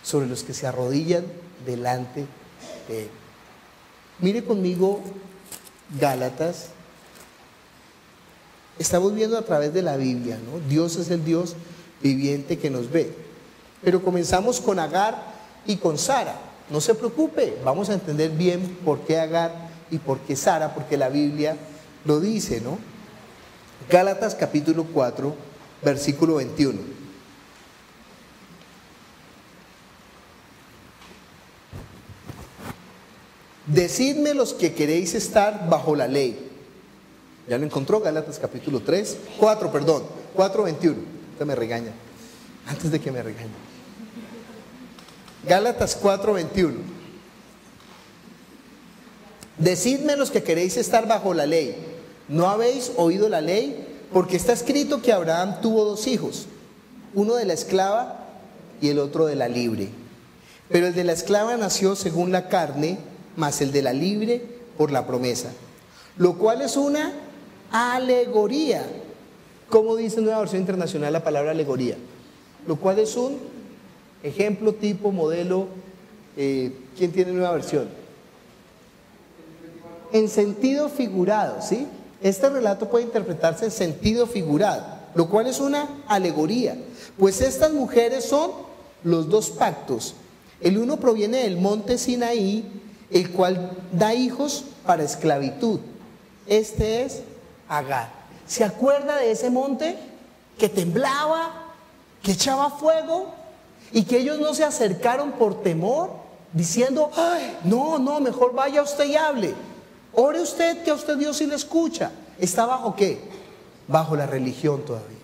sobre los que se arrodillan delante de Él. Mire conmigo Gálatas. Estamos viendo a través de la Biblia, ¿no? Dios es el Dios viviente que nos ve. Pero comenzamos con Agar y con Sara. No se preocupe, vamos a entender bien por qué Agar y por qué Sara, porque la Biblia lo dice, ¿no? Gálatas capítulo 4, versículo 21. Decidme los que queréis estar bajo la ley. Ya lo encontró, Gálatas capítulo 4, 21. Usted me regaña, antes de que me regañe. Gálatas 4, 21. Decidme los que queréis estar bajo la ley. ¿No habéis oído la ley? Porque está escrito que Abraham tuvo 2 hijos, uno de la esclava y el otro de la libre. Pero el de la esclava nació según la carne, mas el de la libre por la promesa. Lo cual es una alegoría. ¿Cómo dice Nueva Versión Internacional la palabra alegoría? Lo cual es un ejemplo, tipo, modelo. ¿Quién tiene Nueva Versión? En sentido figurado, ¿sí? Este relato puede interpretarse en sentido figurado, lo cual es una alegoría. Pues estas mujeres son los 2 pactos. El uno proviene del monte Sinaí, el cual da hijos para esclavitud. Este es Agar. ¿Se acuerda de ese monte que temblaba, que echaba fuego y que ellos no se acercaron por temor, diciendo: ay, no, mejor vaya usted y hable, ore usted, que a usted Dios sí le escucha? ¿Está bajo qué? Bajo la religión todavía.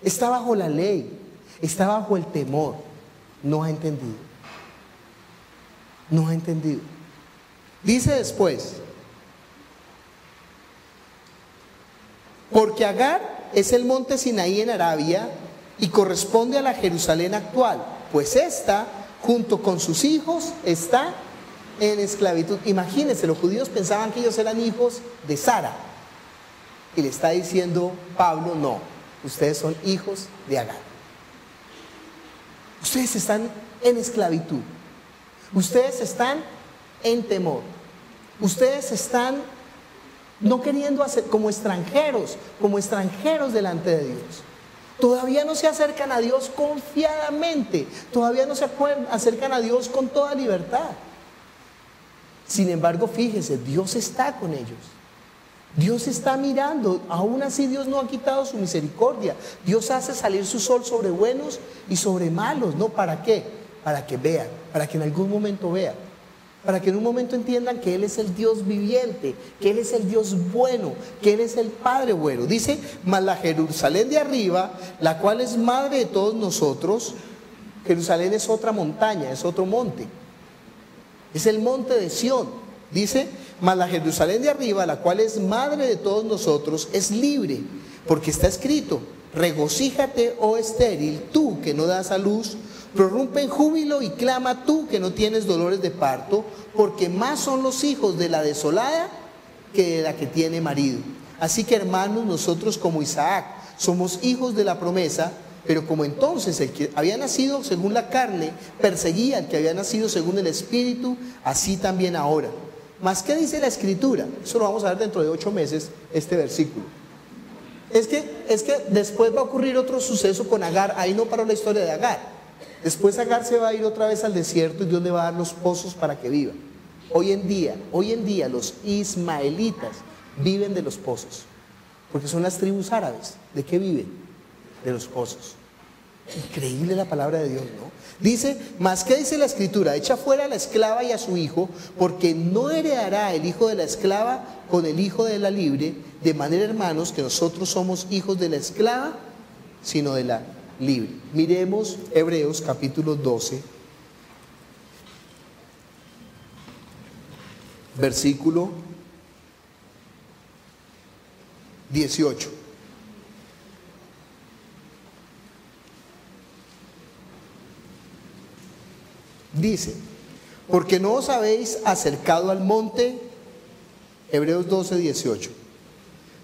Está bajo la ley, está bajo el temor. No ha entendido. No ha entendido. Dice después: porque Agar es el monte Sinaí en Arabia y corresponde a la Jerusalén actual, pues esta, junto con sus hijos, está en esclavitud. Imagínense, los judíos pensaban que ellos eran hijos de Sara, y le está diciendo Pablo: no, ustedes son hijos de Agar. Ustedes están en esclavitud, ustedes están en temor, ustedes están no queriendo hacer como extranjeros delante de Dios. Todavía no se acercan a Dios confiadamente, todavía no se acercan a Dios con toda libertad. Sin embargo, fíjese, Dios está con ellos. Dios está mirando, aún así Dios no ha quitado su misericordia. Dios hace salir su sol sobre buenos y sobre malos, ¿no? ¿Para qué? Para que vean, para que en algún momento vean, para que en un momento entiendan que Él es el Dios viviente, que Él es el Dios bueno, que Él es el Padre bueno. Dice: mas la Jerusalén de arriba, la cual es madre de todos nosotros. Jerusalén es otra montaña, es otro monte, es el monte de Sión. Dice: mas la Jerusalén de arriba, la cual es madre de todos nosotros, es libre, porque está escrito: regocíjate, oh estéril, tú que no das a luz, prorrumpe en júbilo y clama tú que no tienes dolores de parto, porque más son los hijos de la desolada que de la que tiene marido. Así que, hermanos, nosotros como Isaac somos hijos de la promesa, pero como entonces el que había nacido según la carne perseguía al que había nacido según el Espíritu, así también ahora. ¿Mas qué dice la Escritura? Eso lo vamos a ver dentro de 8 meses, este versículo. Es que después va a ocurrir otro suceso con Agar. Ahí no paró la historia de Agar. Después Agar se va a ir otra vez al desierto y Dios le va a dar los pozos para que viva. Hoy en día los ismaelitas viven de los pozos, porque son las tribus árabes. ¿De qué viven? De los pozos. Increíble la palabra de Dios, ¿no? Dice: mas ¿qué dice la Escritura? Echa fuera a la esclava y a su hijo, porque no heredará el hijo de la esclava con el hijo de la libre, de manera, hermanos, que nosotros somos hijos de la esclava, sino de la libre. Miremos Hebreos capítulo 12, versículo 18. Dice: porque no os habéis acercado al monte, Hebreos 12, 18.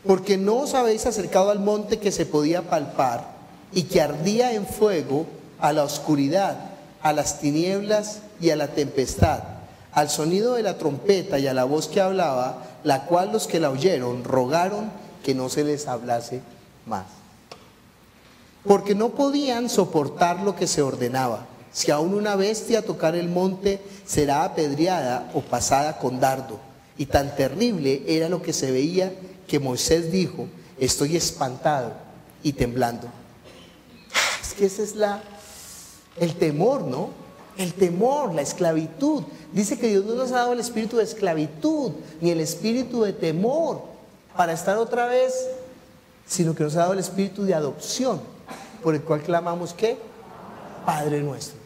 Porque no os habéis acercado al monte que se podía palpar y que ardía en fuego, a la oscuridad, a las tinieblas y a la tempestad, al sonido de la trompeta y a la voz que hablaba, la cual los que la oyeron rogaron que no se les hablase más. Porque no podían soportar lo que se ordenaba. Si aún una bestia tocar el monte, será apedreada o pasada con dardo. Y tan terrible era lo que se veía que Moisés dijo: estoy espantado y temblando. Es que ese es el temor, ¿no? El temor, la esclavitud. Dice que Dios no nos ha dado el espíritu de esclavitud, ni el espíritu de temor para estar otra vez, sino que nos ha dado el espíritu de adopción, por el cual clamamos, ¿qué? Padre nuestro.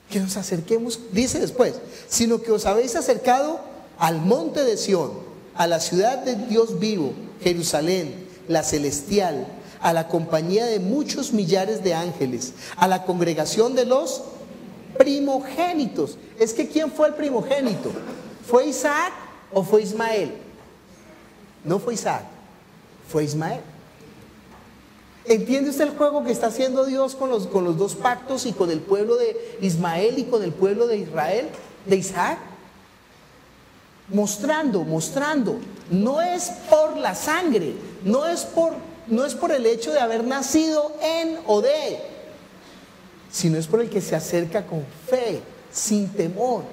Que nos acerquemos, dice después, sino que os habéis acercado al monte de Sión, a la ciudad de Dios vivo, Jerusalén, la celestial, a la compañía de muchos millares de ángeles, a la congregación de los primogénitos. Es que ¿quién fue el primogénito? ¿Fue Isaac o fue Ismael? No fue Isaac, fue Ismael. ¿Entiende usted el juego que está haciendo Dios con los dos pactos, y con el pueblo de Ismael y con el pueblo de Israel, de Isaac? Mostrando, no es por la sangre, no es por el hecho de haber nacido en o de, sino es por el que se acerca con fe, sin temor,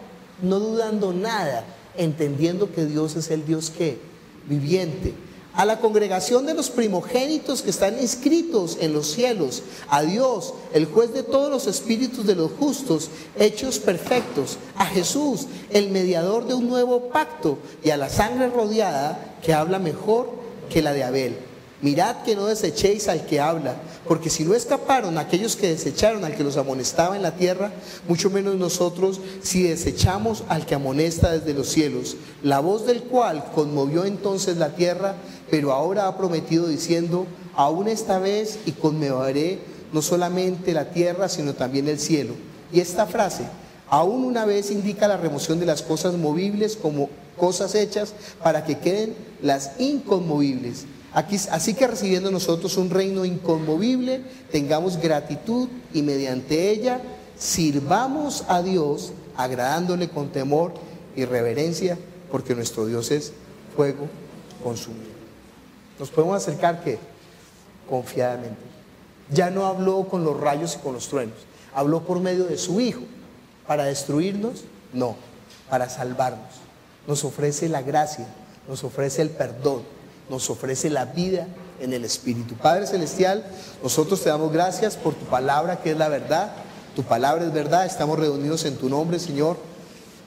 no dudando nada, entendiendo que Dios es el Dios que viviente. A la congregación de los primogénitos que están inscritos en los cielos, a Dios, el juez de todos los espíritus de los justos, hechos perfectos, a Jesús, el mediador de un nuevo pacto, y a la sangre rodeada que habla mejor que la de Abel. Mirad que no desechéis al que habla, porque si no escaparon aquellos que desecharon al que los amonestaba en la tierra, mucho menos nosotros si desechamos al que amonesta desde los cielos, la voz del cual conmovió entonces la tierra, pero ahora ha prometido diciendo: aún esta vez y conmoveré no solamente la tierra, sino también el cielo. Y esta frase, aún una vez, indica la remoción de las cosas movibles como cosas hechas para que queden las inconmovibles. Así que recibiendo nosotros un reino inconmovible, tengamos gratitud y mediante ella sirvamos a Dios, agradándole con temor y reverencia, porque nuestro Dios es fuego consumido. Nos podemos acercar, ¿qué? Confiadamente. Ya no habló con los rayos y con los truenos, habló por medio de su Hijo. ¿Para destruirnos? No, para salvarnos. Nos ofrece la gracia, nos ofrece el perdón, nos ofrece la vida en el Espíritu. Padre Celestial, nosotros te damos gracias por tu palabra, que es la verdad. Tu palabra es verdad. Estamos reunidos en tu nombre, Señor.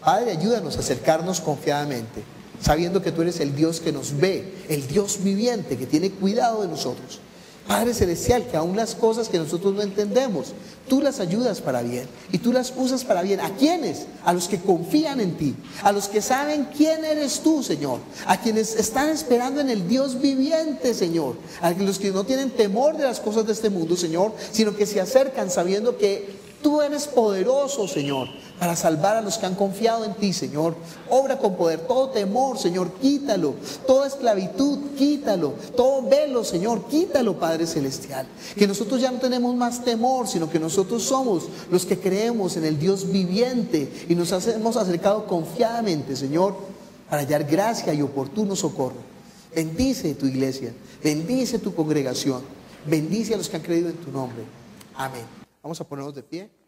Padre, ayúdanos a acercarnos confiadamente, sabiendo que tú eres el Dios que nos ve, el Dios viviente que tiene cuidado de nosotros. Padre Celestial, que aún las cosas que nosotros no entendemos, tú las ayudas para bien y tú las usas para bien. ¿A quiénes? A los que confían en ti, a los que saben quién eres tú, Señor, a quienes están esperando en el Dios viviente, Señor, a los que no tienen temor de las cosas de este mundo, Señor, sino que se acercan sabiendo que tú eres poderoso, Señor, para salvar a los que han confiado en ti, Señor. Obra con poder. Todo temor, Señor, quítalo. Toda esclavitud, quítalo. Todo velo, Señor, quítalo, Padre Celestial. Que nosotros ya no tenemos más temor, sino que nosotros somos los que creemos en el Dios viviente y nos hemos acercado confiadamente, Señor, para hallar gracia y oportuno socorro. Bendice tu iglesia, bendice tu congregación, bendice a los que han creído en tu nombre. Amén. Vamos a ponernos de pie.